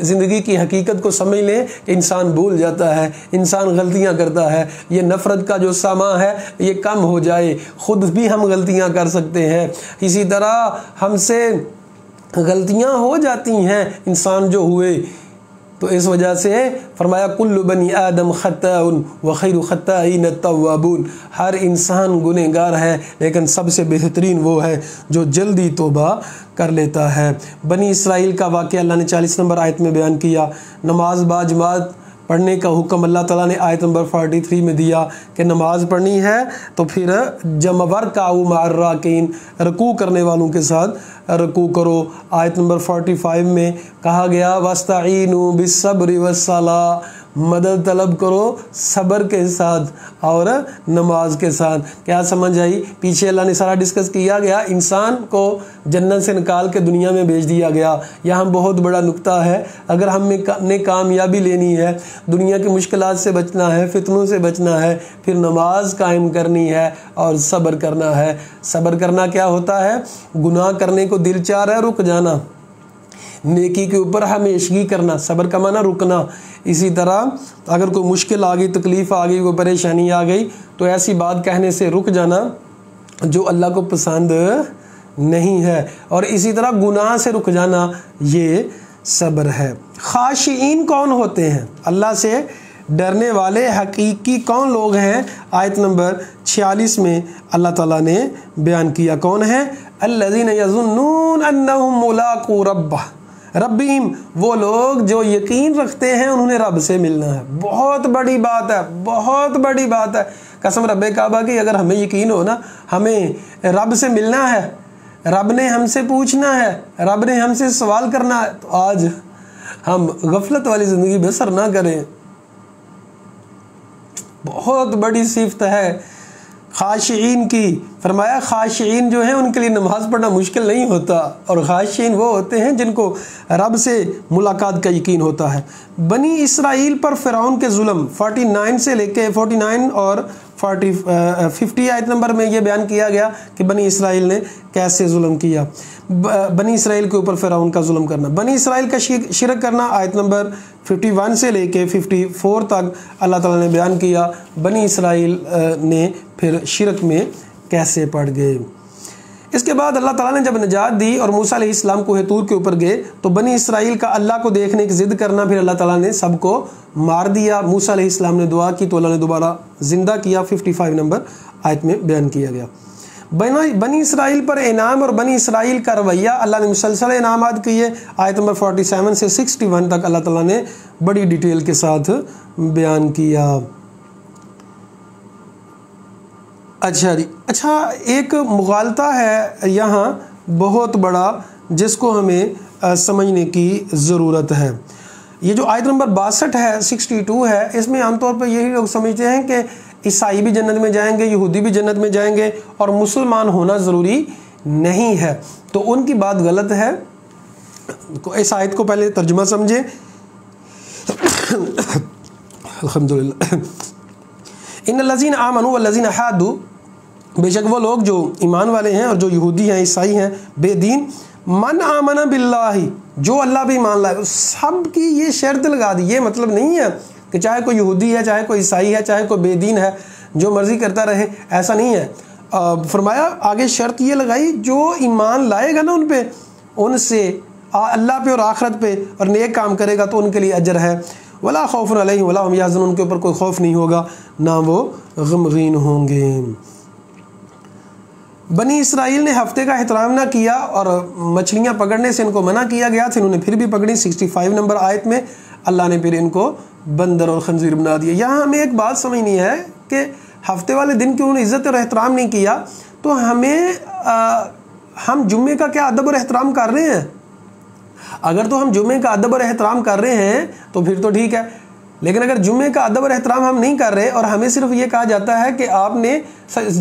زندگی کی حقیقت کو سمجھ لیں کہ انسان بھول جاتا ہے، انسان غلطیاں کرتا ہے، یہ نفرت کا جو سامان ہے یہ کم ہو جائے، خود بھی ہم غلطیاں کر سکتے ہیں، اسی طرح ہم سے غلطیاں ہو جاتی ہیں، انسان جو ہوئے تو اس وجہ سے فرمایا کل بنی آدم خطاء وخیر خطائین التوابون، ہر انسان گنہگار ہے لیکن سب سے بہترین وہ ہے جو جلدی توبہ کر لیتا ہے۔ بنی اسرائیل کا واقعہ اللہ نے 40 نمبر آیت میں بیان کیا۔ نماز باجماعت پڑھنے کا حکم اللہ تعالیٰ نے آیت نمبر 43 میں دیا کہ نماز پڑھنی ہے تو پھر جمع ورکعوا مع الراکعین، رکوع کرنے والوں کے ساتھ رکوع کرو۔ آیت نمبر 45 میں کہا گیا واستعینوا بالصبر والصلاۃ، مدد طلب کرو صبر کے ساتھ اور نماز کے ساتھ۔ کیا سمجھ آئی؟ پیچھے اللہ نے سارا ڈسکس کیا گیا، انسان کو جنت سے نکال کے دنیا میں بھیج دیا گیا۔ یہاں بہت بڑا نقطہ ہے، اگر ہم نے کامیابی لینی ہے، دنیا کی مشکلات سے بچنا ہے، فتنوں سے بچنا ہے، پھر نماز قائم کرنی ہے اور صبر کرنا ہے۔ صبر کرنا کیا ہوتا ہے؟ گناہ کرنے کو دل چاہ رہا ہے، رک جانا، نیکی کے اوپر ہمیشگی کرنا، صبر کا معنی رکنا۔ اسی طرح اگر کوئی مشکل آ گئی، تکلیف آ گئی، کوئی پریشانی آ گئی تو ایسی بات کہنے سے رک جانا جو اللہ کو پسند نہیں ہے، اور اسی طرح گناہ سے رک جانا، یہ صبر ہے۔ خاشعین کون ہوتے ہیں؟ اللہ سے ڈرنے والے حقیقی کون لوگ ہیں؟ آیت نمبر 46 میں اللہ تعالیٰ نے بیان کیا، کون ہے؟ الذین یظنون انہم ملاقو ربہم، وہ لوگ جو یقین رکھتے ہیں انہوں نے رب سے ملنا ہے۔ بہت بڑی بات ہے، بہت بڑی بات ہے، قسم رب کعبہ کی، اگر ہمیں یقین ہو نا ہمیں رب سے ملنا ہے، رب نے ہم سے پوچھنا ہے، رب نے ہم سے سوال کرنا ہے، تو آج ہم غفلت والی زندگی بسر نہ کریں۔ بہت بڑی صفت ہے خاشعین کی۔ فرمایا خاشعین جو ہیں ان کے لیے نماز پڑھنا مشکل نہیں ہوتا، اور خاشعین وہ ہوتے ہیں جن کو رب سے ملاقات کا یقین ہوتا ہے۔ بنی اسرائیل پر فرعون کے ظلم 49 سے لے کے 49 اور 50 آیت نمبر میں یہ بیان کیا گیا کہ بنی اسرائیل نے کیسے ظلم کیا۔ بنی اسرائیل کے اوپر فرعون کا ظلم کرنا، بنی اسرائیل کا شرک کرنا، آیت نمبر 51 سے لے کے 54 تک اللہ تعالیٰ نے بیان کیا بنی اسرائیل نے پھر شرک میں کیسے پڑ گئے۔ اس کے بعد اللہ تعالیٰ نے جب نجات دی اور موسیٰ علیہ السلام کوہ طور کے اوپر گئے تو بنی اسرائیل کا اللہ کو دیکھنے کی ضد کرنا، پھر اللہ تعالیٰ نے سب کو مار دیا۔ موسیٰ علیہ السلام نے دعا کی تو اللہ نے دوبارہ زندہ کیا، 55 نمبر آیت میں بیان کیا گیا۔ بنی اسرائیل پر انعام اور بنی اسرائیل کا رویہ، اللہ نے مسلسل انعامات کیے، آیت نمبر 47 سے 61 تک اللہ تعالیٰ نے بڑی ڈیٹیل کے ساتھ بیان کیا۔ اچھا ایک مغالطہ ہے یہاں بہت بڑا جس کو ہمیں سمجھنے کی ضرورت ہے۔ یہ جو آیت نمبر 62 ہے، 62 ہے، اس میں عام طور پر یہی لوگ سمجھتے ہیں کہ عیسائی بھی جنت میں جائیں گے، یہودی بھی جنت میں جائیں گے اور مسلمان ہونا ضروری نہیں ہے، تو ان کی بات غلط ہے۔ اس آیت کو پہلے ترجمہ سمجھیں۔ الحمدللہ ان الذین آمنوا والذین حادوا، بے شک وہ لوگ جو ایمان والے ہیں اور جو یہودی ہیں، عیسائی ہیں، بے دین، من آمن باللہ، جو اللہ پہ ایمان لائے، سب کی یہ شرط لگا دی۔ یہ مطلب نہیں ہے کہ چاہے کوئی یہودی ہے، چاہے کوئی عیسائی ہے، چاہے کوئی بے دین ہے، جو مرضی کرتا رہے، ایسا نہیں ہے۔ فرمایا آگے شرط یہ لگائی جو ایمان لائے گا نا ان پہ، ان سے اللہ پہ اور آخرت پہ اور نیک کام کرے گا تو ان کے لیے اجر ہے۔ ولا خوف علیہم ولا هم یحزنون، ان کے اوپر کوئی خوف نہیں ہوگا، نہ وہ غمگین ہوں گے۔ بنی اسرائیل نے ہفتے کا احترام نہ کیا اور مچھلیاں پکڑنے سے ان کو منع کیا گیا تھا، انہوں نے پھر بھی پکڑی۔ 65 نمبر آیت میں اللہ نے پھر ان کو بندر اور خنزیر بنا دیا۔ یہاں ہمیں ایک بات سمجھنی ہے کہ ہفتے والے دن کی انہوں نے عزت اور احترام نہیں کیا تو ہم جمعے کا کیا ادب اور احترام کر رہے ہیں؟ اگر تو ہم جمعے کا ادب اور احترام کر رہے ہیں تو پھر تو ٹھیک ہے، لیکن اگر جمعے کا ادب اور احترام ہم نہیں کر رہے اور ہمیں صرف یہ کہا جاتا ہے کہ آپ نے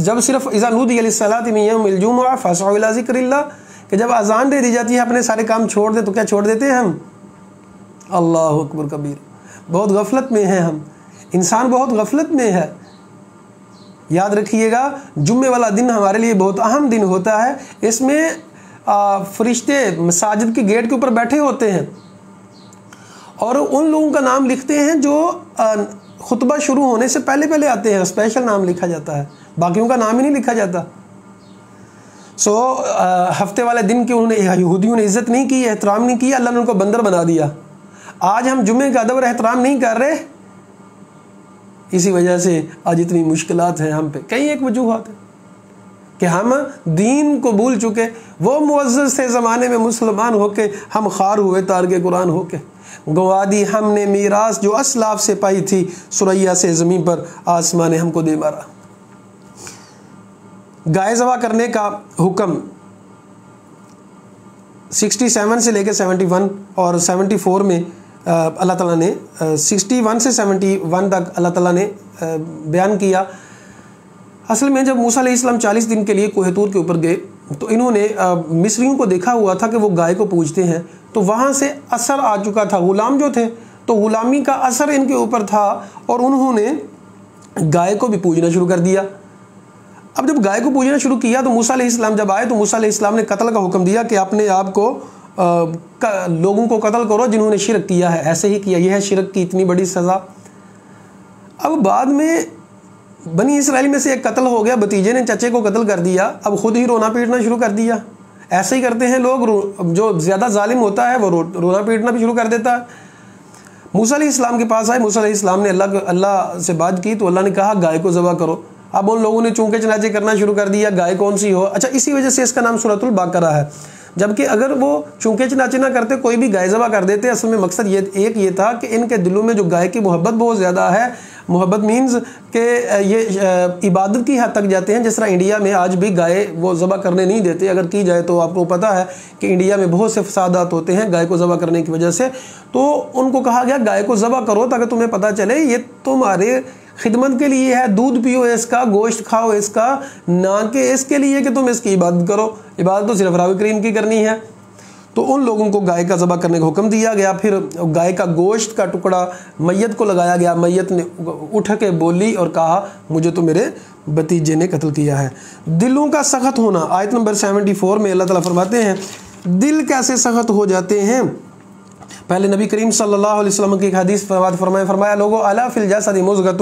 جب صرف اذا نودی للصلاۃ من یوم الجمعہ فاسعوا الی ذکر اللہ، کہ جب اذان دے دی جاتی ہے اپنے سارے کام چھوڑ دیں، تو کیا چھوڑ دیتے ہیں ہم؟ اللہ اکبر کبیر، بہت غفلت میں ہیں ہم، انسان بہت غفلت میں ہے۔ یاد رکھیے گا جمعے والا دن ہمارے لیے بہت اہم دن ہوتا ہے، اس میں فرشتے مساجد کی گیٹ کے اوپر بیٹھے ہوتے ہیں اور ان لوگوں کا نام لکھتے ہیں جو خطبہ شروع ہونے سے پہلے آتے ہیں، اسپیشل نام لکھا جاتا ہے، باقیوں کا نام ہی نہیں لکھا جاتا۔ ہفتے والے دن کی انہوں نے یہودیوں نے عزت نہیں کی، احترام نہیں کیا، اللہ نے ان کو بندر بنا دیا۔ آج ہم جمعے کا ادب اور احترام نہیں کر رہے، اسی وجہ سے آج اتنی مشکلات ہیں ہم پہ. کئی ایک وجوہات ہیں کہ ہم دین کو بھول چکے. وہ معزز تھے زمانے میں مسلمان ہو کے، ہم خار ہوئے تارک قرآن ہو کے. گوا دی ہم نے میراث جو اسلاف سے پائی تھی، سریا سے زمین پر آسمان نے ہم کو دے مارا. گائے ذبح کرنے کا حکم 67 سے لے کے 71 اور 74 میں اللہ تعالیٰ نے 61 سے 71 تک اللہ تعالیٰ نے بیان کیا. اصل میں جب موسیٰ علیہ السلام 40 دن کے لیے کوہ طور کے اوپر گئے تو انہوں نے مصریوں کو دیکھا ہوا تھا کہ وہ گائے کو پوجتے ہیں، تو وہاں سے اثر آ چکا تھا. غلام جو تھے تو غلامی کا اثر ان کے اوپر تھا اور انہوں نے گائے کو بھی پوجنا شروع کر دیا. اب جب گائے کو پوجنا شروع کیا تو موسیٰ علیہ السلام جب آئے تو موسیٰ علیہ السلام نے قتل کا حکم دیا کہ اپنے آپ کو لوگوں کو قتل کرو جنہوں نے شرک کیا ہے. ایسے ہی کیا، یہ ہے شرک کی اتنی بڑی سزا. اب بعد میں بنی اسرائیل میں سے ایک قتل ہو گیا، بھتیجے نے چچے کو قتل کر دیا، اب خود ہی رونا پیٹنا شروع کر دیا. ایسے ہی کرتے ہیں لوگ، جو زیادہ ظالم ہوتا ہے وہ رونا پیٹنا بھی شروع کر دیتا ہے. موسیٰ علیہ السلام کے پاس آئے، موسیٰ علیہ السلام نے اللہ سے بات کی تو اللہ نے کہا گائے کو ذبح کرو. اب ان لوگوں نے چونکے چناچے کرنا شروع کر دیا، گائے کون سی ہو. اچھا، اسی وجہ سے اس کا نام سورۃ البقرہ ہے. جبکہ اگر وہ چونکے چناچے نہ کرتے، کوئی بھی گائے ذبح کر دیتے، اصل میں مقصد یہ تھا کہ ان کے دلوں میں جو گائے کی محبت بہت زیادہ ہے. محبت مینز کہ یہ عبادت کی حد تک جاتے ہیں. جس طرح انڈیا میں آج بھی گائے وہ ذبح کرنے نہیں دیتے، اگر کی جائے تو آپ کو پتہ ہے کہ انڈیا میں بہت سے فسادات ہوتے ہیں گائے کو ذبح کرنے کی وجہ سے. تو ان کو کہا گیا گائے کو ذبح کرو تاکہ تمہیں پتہ چلے یہ تمہارے خدمت کے لیے ہے، دودھ پیو اس کا، گوشت کھاؤ اس کا، نہ کہ اس کے لیے کہ تم اس کی عبادت کرو. عبادت تو صرف راوی کریم کی کرنی ہے. تو ان لوگوں کو گائے کا ذبح کرنے کا حکم دیا گیا. پھر گائے کا گوشت کا ٹکڑا میت کو لگایا گیا. میت نے اٹھ کے بولی اور کہا مجھے تو میرے بھتیجے نے قتل کیا ہے. دلوں کا سخت ہونا، آیت نمبر 74 میں اللہ تعالیٰ فرماتے ہیں دل کیسے سخت ہو جاتے ہیں. پہلے نبی کریم صلی اللہ علیہ وسلم کی ایک حدیث فرمایا لوگو الا فی الجسد مضغۃ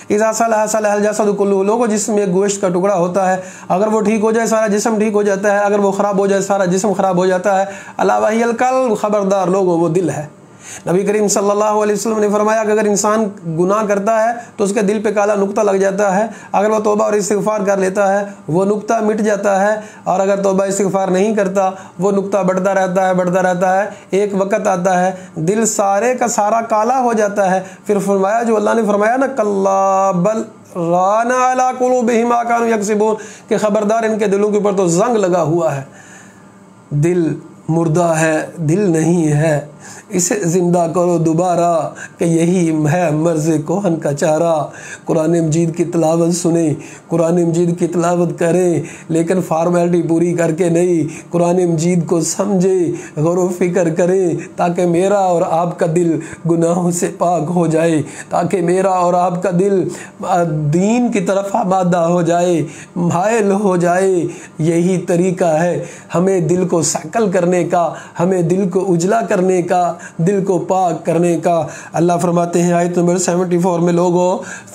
اذا صلح صلح الجسد کلہ. لوگو جسم میں گوشت کا ٹکڑا ہوتا ہے، اگر وہ ٹھیک ہو جائے سارا جسم ٹھیک ہو جاتا ہے، اگر وہ خراب ہو جائے سارا جسم خراب ہو جاتا ہے. الا وہی القلب، خبردار لوگو وہ دل ہے. نبی کریم صلی اللہ علیہ وسلم نے فرمایا کہ اگر انسان گناہ کرتا ہے تو اس کے دل پہ کالا نقطہ لگ جاتا ہے، اگر وہ توبہ اور استغفار کر لیتا ہے وہ نقطہ مٹ جاتا ہے، اور اگر توبہ استغفار نہیں کرتا وہ نقطہ بڑھتا رہتا ہے. ایک وقت آتا ہے دل سارے کا سارا کالا ہو جاتا ہے. پھر فرمایا جو اللہ نے فرمایا نا کلا بل ران علی قلوبہم ما کانوا یکسبون، کہ خبردار ان کے دلوں کے اوپر تو زنگ لگا ہوا ہے. دل مردہ ہے، دل نہیں ہے، اسے زندہ کرو دوبارہ کہ یہی ہے مرض کوہن کا چارہ. قرآن مجید کی تلاوت سنیں، قرآن مجید کی تلاوت کریں، لیکن فارمیلٹی پوری کر کے نہیں، قرآن مجید کو سمجھیں، غور و فکر کریں تاکہ میرا اور آپ کا دل گناہوں سے پاک ہو جائے، تاکہ میرا اور آپ کا دل دین کی طرف آمادہ ہو جائے، مائل ہو جائے. یہی طریقہ ہے ہمیں دل کو سکل کرنے کا، ہمیں دل کو اجلا کرنے کا، دل کو پاک کرنے کا. اللہ فرماتے ہیں آیت نمبر 74 میں لوگو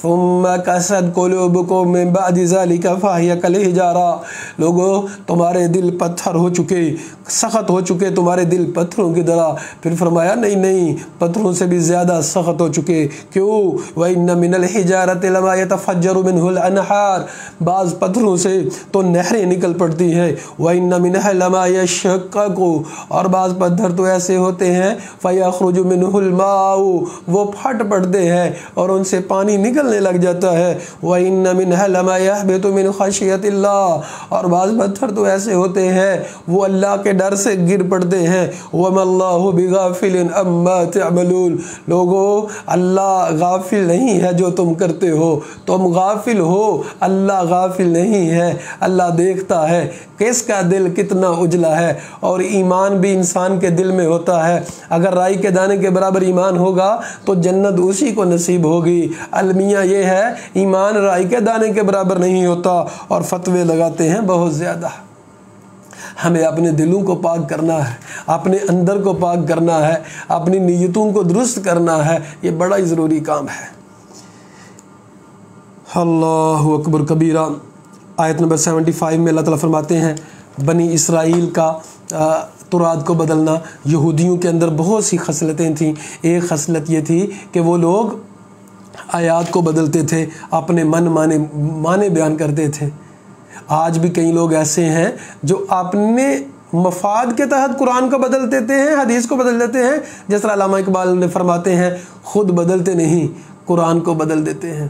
ثم قست قلوبکم من بعد ذلک فہی کالحجارہ. لوگو تمہارے دل پتھر ہو چکے، سخت ہو چکے، تمہارے دل پتھروں کی طرح. پھر فرمایا نہیں، پتھروں سے بھی زیادہ سخت ہو چکے. کیوں؟ وَإِنَّ مِنَ الْحِجَارَةِ لَمَا يَتَفَجَّرُ مِنْهُ الْأَنْهَارُ، بعض پتھروں سے تو نہریں نکل پڑتی ہیں. وَإِنَّ مِنْهَا لَمَا يَشَّقَّقُ، اور بعض پتھر تو ایسے ہوتے ہیں فَيَخْرُجُ مِنْهُ الْمَاءُ، وہ پھٹ پڑتے ہیں اور ان سے پانی نکلنے لگ جاتا ہے. وَإِنَّ مِنْهَا لَمَا يَهْبِطُ مِنْ خَشْيَةِ اللَّهِ، اور بعض پتھر تو ایسے ہوتے ہیں وہ اللہ کے ڈر سے گر پڑتے ہیں. وَمَا اللَّهُ بِغَافِلٍ عَمَّا تَعْمَلُونَ، لوگو اللہ غافل نہیں ہے جو تم کرتے ہو. تم غافل ہو، اللہ غافل نہیں ہے. اللہ دیکھتا ہے کس کا دل کتنا اجلا ہے. اور ایمان بھی انسان کے دل میں ہوتا ہے. اگر رائی کے دانے کے برابر ایمان ہوگا تو جنت اسی کو نصیب ہوگی. المیہ یہ ہے ایمان رائی کے دانے کے برابر نہیں ہوتا، اور فتوے لگاتے ہیں بہت زیادہ. ہمیں اپنے دلوں کو پاک کرنا ہے، اپنے اندر کو پاک کرنا ہے، اپنی نیتوں کو درست کرنا ہے. یہ بڑا ہی ضروری کام ہے. اللہ اکبر کبیرہ. آیت نمبر 75 میں اللہ تعالیٰ فرماتے ہیں بنی اسرائیل کا تورات کو بدلنا، یہودیوں کے اندر بہت سی خصلتیں تھیں. ایک خصلت یہ تھی کہ وہ لوگ آیات کو بدلتے تھے، اپنے معنی بیان کرتے تھے. آج بھی کئی لوگ ایسے ہیں جو اپنے مفاد کے تحت قرآن کو بدل دیتے ہیں، حدیث کو بدل دیتے ہیں. جس طرح علامہ اقبال نے فرماتے ہیں، خود بدلتے نہیں قرآن کو بدل دیتے ہیں.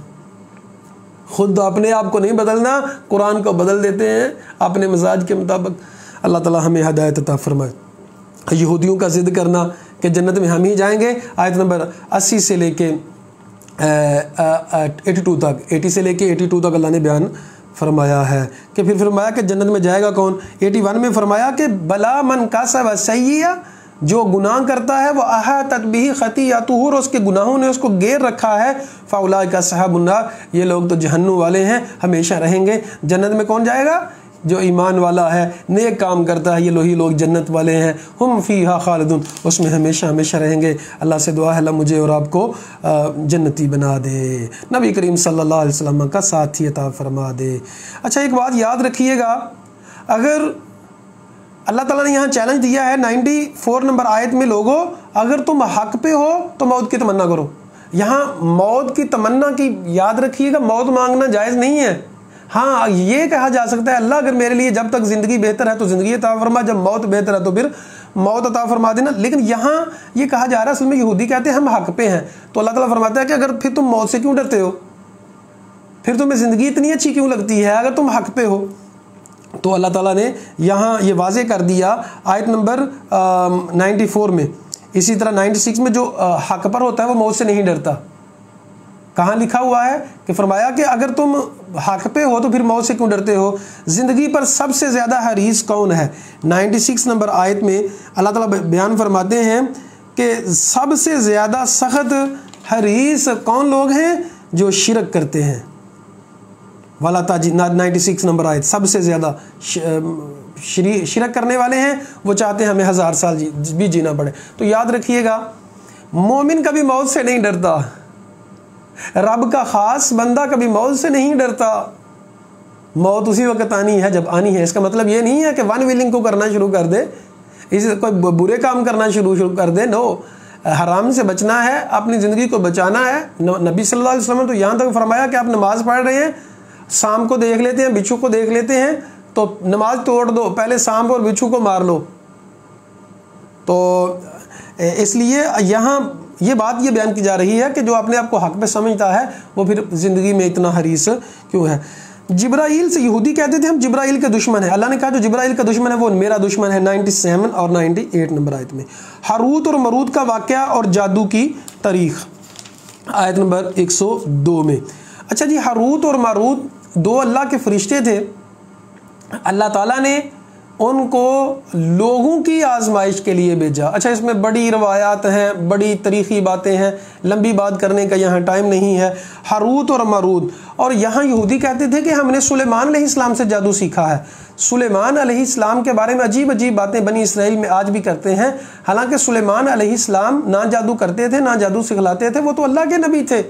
خود اپنے آپ کو نہیں بدلنا، قرآن کو بدل دیتے ہیں اپنے مزاج کے مطابق. اللہ تعالی ہمیں ہدایت عطا فرمائے. یہودیوں کا ضد کرنا کہ جنت میں ہم ہی جائیں گے، آیت نمبر 80 سے لے کے 82 تک، 80 سے لے کے 82 تک اللہ نے بیان فرمایا ہے کہ پھر فرمایا کہ جنت میں جائے گا کون. 81 میں فرمایا کہ بلا من کسب سیئہ، جو گناہ کرتا ہے وہ احاطت بہ خطیئتہ، اور اس کے گناہوں نے اس کو گھیر رکھا ہے، فاولئک اصحاب النار، یہ لوگ تو جہنم والے ہیں، ہمیشہ رہیں گے. جنت میں کون جائے گا؟ جو ایمان والا ہے، نیک کام کرتا ہے، یہ لوہی لوگ جنت والے ہیں. ہم فیہا خالدون، اس میں ہمیشہ ہمیشہ رہیں گے. اللہ سے دعا ہے اللہ مجھے اور آپ کو جنتی بنا دے، نبی کریم صلی اللہ علیہ وسلم کا ساتھی عطا فرما دے. اچھا ایک بات یاد رکھیے گا، اگر اللہ تعالیٰ نے یہاں چیلنج دیا ہے 94 نمبر آیت میں، لوگوں اگر تم حق پہ ہو تو موت کی تمنا کرو. یہاں موت کی تمنا کی یاد رکھیے گا، موت مانگنا جائز نہیں ہے. ہاں یہ کہا جا سکتا ہے اللہ اگر میرے لیے جب تک زندگی بہتر ہے تو زندگی عطا فرما، جب موت بہتر ہے تو پھر موت عطا فرما دینا. لیکن یہاں یہ کہا جا رہا ہے، اصل میں یہودی کہتے ہیں ہم حق پہ ہیں، تو اللہ تعالیٰ فرماتا ہے کہ اگر پھر تم موت سے کیوں ڈرتے ہو، پھر تمہیں زندگی اتنی اچھی کیوں لگتی ہے اگر تم حق پہ ہو. تو اللہ تعالیٰ نے یہاں یہ واضح کر دیا آیت نمبر 94 میں. اسی طرح 96 میں جو حق پر ہوتا ہے وہ موت سے نہیں ڈرتا. کہاں لکھا ہوا ہے کہ فرمایا کہ اگر تم حق پہ ہو تو پھر موت سے کیوں ڈرتے ہو، زندگی پر سب سے زیادہ حریص کون ہے. 96 نمبر آیت میں اللہ تعالیٰ بیان فرماتے ہیں کہ سب سے زیادہ سخت حریص کون لوگ ہیں؟ جو شرک کرتے ہیں. والا تاجی 96 نمبر آیت، سب سے زیادہ شرک کرنے والے ہیں، وہ چاہتے ہیں ہمیں 1000 سال بھی جینا پڑے. تو یاد رکھیے گا مومن کبھی موت سے نہیں ڈرتا، رب کا خاص بندہ کبھی موت سے نہیں ڈرتا. موت اسی وقت آنی ہے جب آنی ہے. اس کا مطلب یہ نہیں ہے کہ ون ویلنگ کو کرنا شروع کر دے، اسے کوئی برے کام کرنا شروع کر دے. نو، حرام سے بچنا ہے، اپنی زندگی کو بچانا ہے. نبی صلی اللہ علیہ وسلم نے تو یہاں تک فرمایا کہ آپ نماز پڑھ رہے ہیں، سانپ کو دیکھ لیتے ہیں، بچھو کو دیکھ لیتے ہیں تو نماز توڑ دو، پہلے سانپ اور بچھو کو مار لو. تو اس لیے یہاں یہ بات یہ بیان کی جا رہی ہے کہ جو اپنے آپ کو حق پہ سمجھتا ہے وہ پھر زندگی میں اتنا حریص کیوں ہے. جبرائیل سے یہودی کہتے تھے ہم جبرائیل کے دشمن ہیں. اللہ نے کہا جو جبرائیل کا دشمن ہے وہ میرا دشمن ہے. 97 اور 98 نمبر آیت میں. ہاروت اور ماروت کا واقعہ اور جادو کی تاریخ، آیت نمبر 102 میں. اچھا جی، ہاروت اور ماروت دو اللہ کے فرشتے تھے. اللہ تعالیٰ نے ان کو لوگوں کی آزمائش کے لیے بھیجا. اچھا اس میں بڑی روایات ہیں، بڑی تاریخی باتیں ہیں، لمبی بات کرنے کا یہاں ٹائم نہیں ہے. ہاروت اور ماروت، اور یہاں یہودی کہتے تھے کہ ہم نے سلیمان علیہ السلام سے جادو سیکھا ہے. سلیمان علیہ السلام کے بارے میں عجیب عجیب باتیں بنی اسرائیل میں آج بھی کرتے ہیں. حالانکہ سلیمان علیہ السلام نہ جادو کرتے تھے نہ جادو سکھلاتے تھے، وہ تو اللہ کے نبی تھے.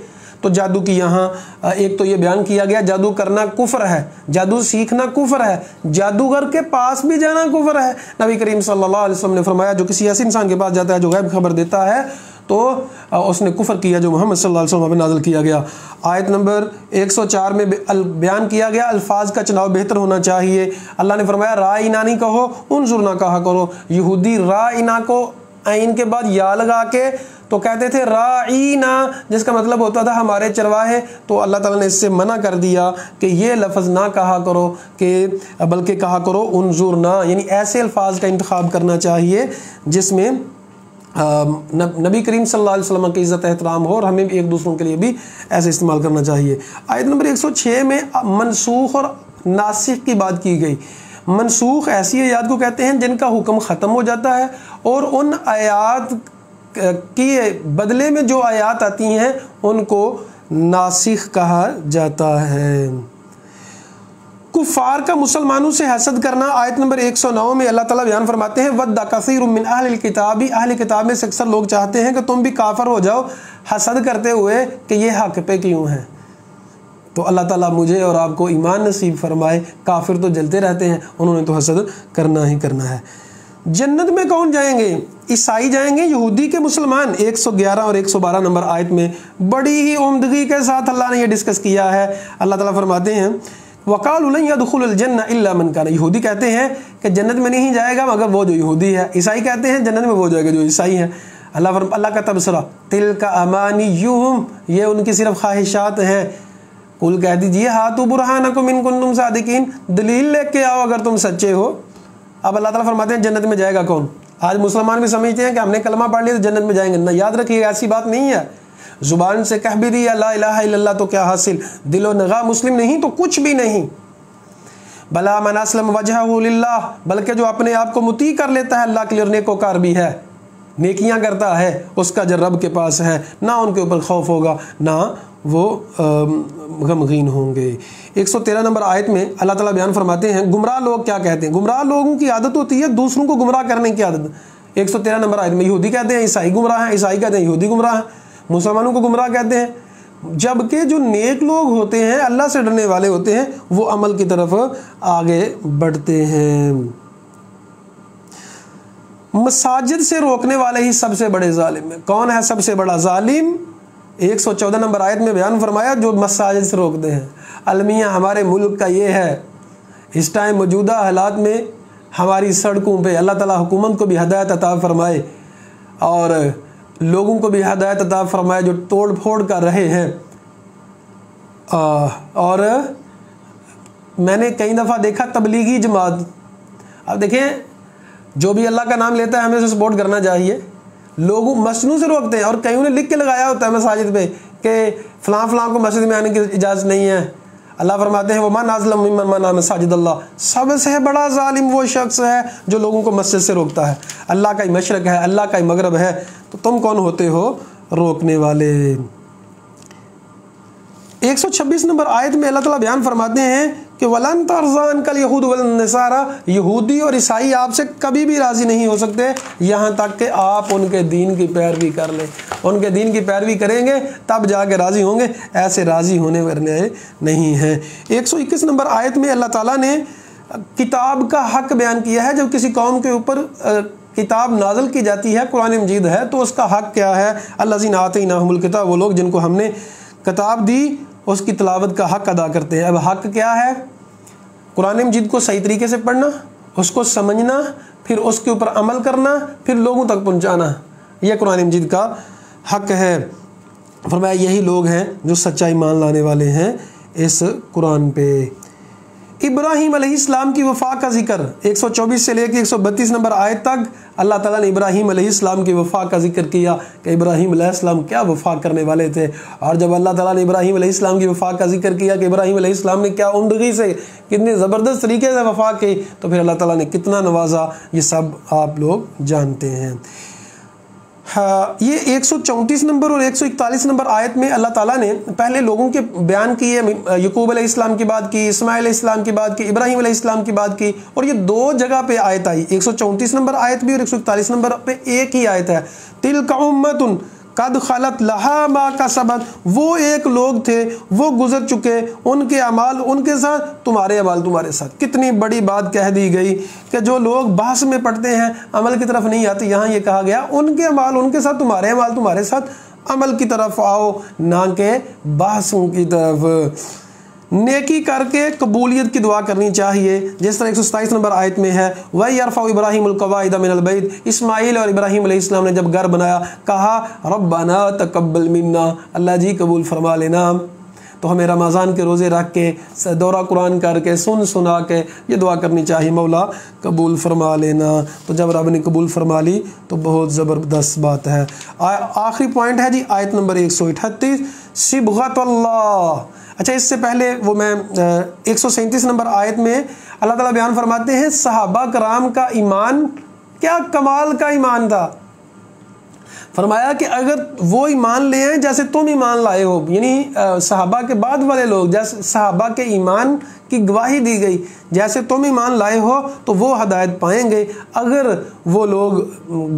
تو جادو کی یہاں ایک تو یہ بیان کیا گیا جادو کرنا کفر ہے، جادو سیکھنا کفر ہے، جادوگر کے پاس بھی جانا کفر ہے. نبی کریم صلی اللہ علیہ وسلم نے فرمایا جو کسی ایسے انسان کے پاس جاتا ہے جو غیب خبر دیتا ہے تو اس نے کفر کیا جو محمد صلی اللہ علیہ وسلم پہ نازل کیا گیا. آیت نمبر 104 میں بیان کیا گیا الفاظ کا چناؤ بہتر ہونا چاہیے. اللہ نے فرمایا رائنا نہیں کہو، انظر نہ کہا کرو. یہودی رائنا کو عین کے بعد یا لگا کے تو کہتے تھے رائینا، جس کا مطلب ہوتا تھا ہمارے چرواہے. تو اللہ تعالیٰ نے اس سے منع کر دیا کہ یہ لفظ نہ کہا کرو، کہ بلکہ کہا کرو انظرنا، یعنی ایسے الفاظ کا انتخاب کرنا چاہیے جس میں نبی کریم صلی اللہ علیہ وسلم کی عزت احترام ہو، اور ہمیں بھی ایک دوسروں کے لیے بھی ایسے استعمال کرنا چاہیے. آیت نمبر 106 میں منسوخ اور ناسخ کی بات کی گئی. منسوخ ایسی آیات کو کہتے ہیں جن کا حکم ختم ہو جاتا ہے، اور ان آیات کی بدلے میں جو آیات آتی ہیں ان کو ناسخ کہا جاتا ہے. کفار کا مسلمانوں سے حسد کرنا، آیت نمبر 109 میں اللہ تعالیٰ بیان فرماتے ہیں وَدَّ كَثِيرٌ مِّنْ أَهْلِ الْكِتَابِ، اہل کتاب میں سے اکثر لوگ چاہتے ہیں کہ تم بھی کافر ہو جاؤ، حسد کرتے ہوئے کہ یہ حق پہ کیوں ہیں. تو اللہ تعالیٰ مجھے اور آپ کو ایمان نصیب فرمائے. کافر تو جلتے رہتے ہیں, انہوں نے تو حسد کرنا ہی کرنا ہے. جنت میں کون جائیں گے؟ عیسائی جائیں گے, یہودی کے مسلمان. 111 اور 112 نمبر آیت میں بڑی ہی عمدگی کے ساتھ اللہ نے یہ ڈسکس کیا ہے. اللہ تعالیٰ فرماتے ہیں وَقَالُوا لَن يَدْخُلَ الْجَنَّةَ إِلَّا مَنْ كَانَ. یہودی کہتے ہیں کہ جنت میں نہیں جائے گا مگر وہ جو یہودی ہے. عیسائی کہتے ہیں جنت میں وہ جائے گا جو عیسائی ہے. اللہ کا تبصرہ تِلْكَ أَمَانِيُّهُمْ, یہ ان کی صرف خواہشات ہیں. قُلْ کہہ دیجئے ہاتوا برہانکم ان کنتم صادقین, دلیل لے کے آؤ اگر تم سچے ہو. اب اللہ تعالیٰ فرماتے ہیں جنت میں جائے گا کون؟ آج مسلمان بھی سمجھتے ہیں کہ ہم نے کلمہ پڑھ لیا تو جنت میں جائیں گے. نہ, یاد رکھیے ایسی بات نہیں ہے. زبان سے کہہ بھی دیا لا الہ الا اللہ تو کیا حاصل, دل و نگاہ مسلم نہیں تو کچھ بھی نہیں. بلا من اسلم وجہہ للہ, بلکہ جو اپنے آپ کو مطیع کر لیتا ہے اللہ کے لیے اور نیکوکار بھی ہے, نیکیاں کرتا ہے, اس کا اجر رب کے پاس ہے. نہ ان کے اوپر خوف ہوگا نہ وہ غمگین ہوں گے. 113 نمبر آیت میں اللہ تعالیٰ بیان فرماتے ہیں گمراہ لوگ کیا کہتے ہیں. گمراہ لوگوں کی عادت ہوتی ہے دوسروں کو گمراہ کرنے کی عادت. 113 نمبر آیت میں یہودی کہتے ہیں عیسائی گمراہ ہیں, عیسائی کہتے ہیں یہودی گمراہ ہیں, مسلمانوں کو گمراہ کہتے ہیں. جبکہ جو نیک لوگ ہوتے ہیں, اللہ سے ڈرنے والے ہوتے ہیں, وہ عمل کی طرف آگے بڑھتے ہیں. مساجد سے روکنے والے ہی سب سے بڑے ظالم ہیں. کون ہے سب سے بڑا ظالم؟ 114 نمبر آیت میں بیان فرمایا جو مساجد سے روکتے ہیں. المیہ ہمارے ملک کا یہ ہے, اس ٹائم موجودہ حالات میں ہماری سڑکوں پہ اللہ تعالیٰ حکومت کو بھی ہدایت عطا فرمائے اور لوگوں کو بھی ہدایت عطا فرمائے جو توڑ پھوڑ کر رہے ہیں. اور میں نے کئی دفعہ دیکھا تبلیغی جماعت, اب دیکھیں جو بھی اللہ کا نام لیتا ہے ہمیں اسے سپورٹ کرنا چاہیے. لوگوں مسجدوں سے روکتے ہیں اور کئیوں نے لکھ کے لگایا ہوتا ہے مساجد پہ کہ فلاں فلاں کو مسجد میں آنے کی اجازت نہیں ہے. اللہ فرماتے ہیں وَمَنْ أَظْلَمُ مِمَّنْ مَنَعَ مَسَاجِدَ اللَّهِ, سب سے بڑا ظالم وہ شخص ہے جو لوگوں کو مسجد سے روکتا ہے. اللہ کا ہی مشرق ہے, اللہ کا ہی مغرب ہے, تو تم کون ہوتے ہو روکنے والے. 126 نمبر آیت میں اللہ تعالیٰ بیان فرماتے ہیں کہ وَلَن تَرْضَ عَنْكَ الْيَهُودُ وَلَا النَّصَارَىٰ, یہودی اور عیسائی آپ سے کبھی بھی راضی نہیں ہو سکتے یہاں تک کہ آپ ان کے دین کی پیروی کر لیں. ان کے دین کی پیروی کریں گے تب جا کے راضی ہوں گے, ایسے راضی ہونے والے نہیں ہیں. 121 نمبر آیت میں اللہ تعالیٰ نے کتاب کا حق بیان کیا ہے. جب کسی قوم کے اوپر کتاب نازل کی جاتی ہے, قرآن مجید ہے, تو اس کا حق کیا ہے؟ الذین آتیناہم الکتاب, وہ لوگ جن کو ہم نے کتاب دی اس کی تلاوت کا حق ادا کرتے ہیں. اب حق کیا ہے؟ قرآن مجید کو صحیح طریقے سے پڑھنا, اس کو سمجھنا, پھر اس کے اوپر عمل کرنا, پھر لوگوں تک پہنچانا, یہ قرآن مجید کا حق ہے. فرمایا یہی لوگ ہیں جو سچا ایمان لانے والے ہیں اس قرآن پہ. ابراہیم علیہ السلام کی وفا کا ذکر 124 سے لے کے 132 نمبر آیت تک اللہ تعالیٰ نے ابراہیم علیہ السلام کی وفا کا ذکر کیا کہ ابراہیم علیہ السلام کیا وفا کرنے والے تھے. اور جب اللہ تعالیٰ نے ابراہیم علیہ السلام کی وفا کا ذکر کیا کہ ابراہیم علیہ السلام نے کیا عمدگی سے کتنے زبردست طریقے سے وفا کی, تو پھر اللہ تعالیٰ نے کتنا نوازا, یہ سب آپ لوگ جانتے ہیں. یہ 134 نمبر اور 141 نمبر آیت میں اللہ تعالیٰ نے پہلے لوگوں کے بیان کیے. یعقوب علیہ السلام کی بات کی, اسماعیل علیہ السلام کی بات کی, ابراہیم علیہ السلام کی بات کی, اور یہ دو جگہ پہ آیت آئی. 134 نمبر آیت بھی اور 141 نمبر پہ ایک ہی آیت ہے. تِلْكَ أُمَّةٌ قَدْ خَلَتْ لَهَا مَا كَسَبَتْ, وہ ایک لوگ تھے, وہ گزر چکے, ان کے اعمال ان کے ساتھ, تمہارے اعمال تمہارے ساتھ. کتنی بڑی بات کہہ دی گئی کہ جو لوگ بحث میں پڑھتے ہیں عمل کی طرف نہیں آتے, یہاں یہ کہا گیا ان کے اعمال ان کے ساتھ, تمہارے اعمال تمہارے ساتھ, عمل کی طرف آؤ نہ کہ بحثوں کی طرف. نیکی کر کے قبولیت کی دعا کرنی چاہیے, جس طرح 127 نمبر آیت میں ہے وَيَرْفَعُ إِبْرَاهِيمُ الْقَوَاعِدَ مِنَ الْبَيْتِ, اسماعیل اور ابراہیم علیہ السلام نے جب گھر بنایا کہا رَبَّنَا تَقَبَّلْ مِنَّا, اللہ جی قبول فرما لینا. تو ہمیں رمضان کے روزے رکھ کے دورہ قرآن کر کے سنا کے یہ دعا کرنی چاہیے مولا قبول فرما لینا. تو جب رب نے قبول فرما لی تو بہت زبردست بات ہے. آخری پوائنٹ ہے جی آیت نمبر 138 صبغۃ اللہ. اچھا اس سے پہلے وہ میں 137 نمبر آیت میں اللہ تعالیٰ بیان فرماتے ہیں صحابہ کرام کا ایمان کیا کمال کا ایمان تھا. فرمایا کہ اگر وہ ایمان لے آئیں جیسے تم ایمان لائے ہو, یعنی صحابہ کے بعد والے لوگ, جیسے صحابہ کے ایمان کی گواہی دی گئی جیسے تم ایمان لائے ہو تو وہ ہدایت پائیں گے. اگر وہ لوگ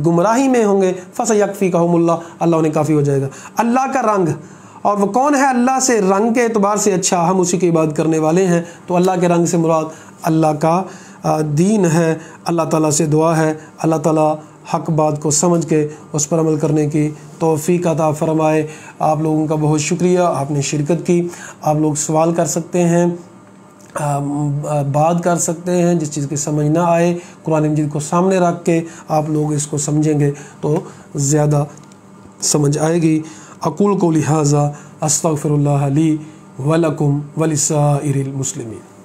گمراہی میں ہوں گے فَسَيَكْفِيكَهُمُ اللَّهُ, اللہ انہیں کافی ہو جائے گا. اللہ کا رنگ اور وہ کون ہے اللہ سے رنگ کے اعتبار سے اچھا، ہم اسی کی عبادت کرنے والے ہیں۔ تو اللہ کے رنگ سے مراد اللہ کا دین ہے۔ اللہ تعالیٰ سے دعا ہے اللہ تعالیٰ حق بات کو سمجھ کے اس پر عمل کرنے کی توفیق عطا فرمائے۔ آپ لوگوں کا بہت شکریہ، آپ نے شرکت کی۔ آپ لوگ سوال کر سکتے ہیں، بات کر سکتے ہیں، جس چیز کی سمجھ نہ آئے قرآن مجید کو سامنے رکھ کے آپ لوگ اس کو سمجھیں گے تو زیادہ سمجھ آئے گی۔ اقول قولی ھذا استغفر اللہ لی ولکم ولسائر المسلمین۔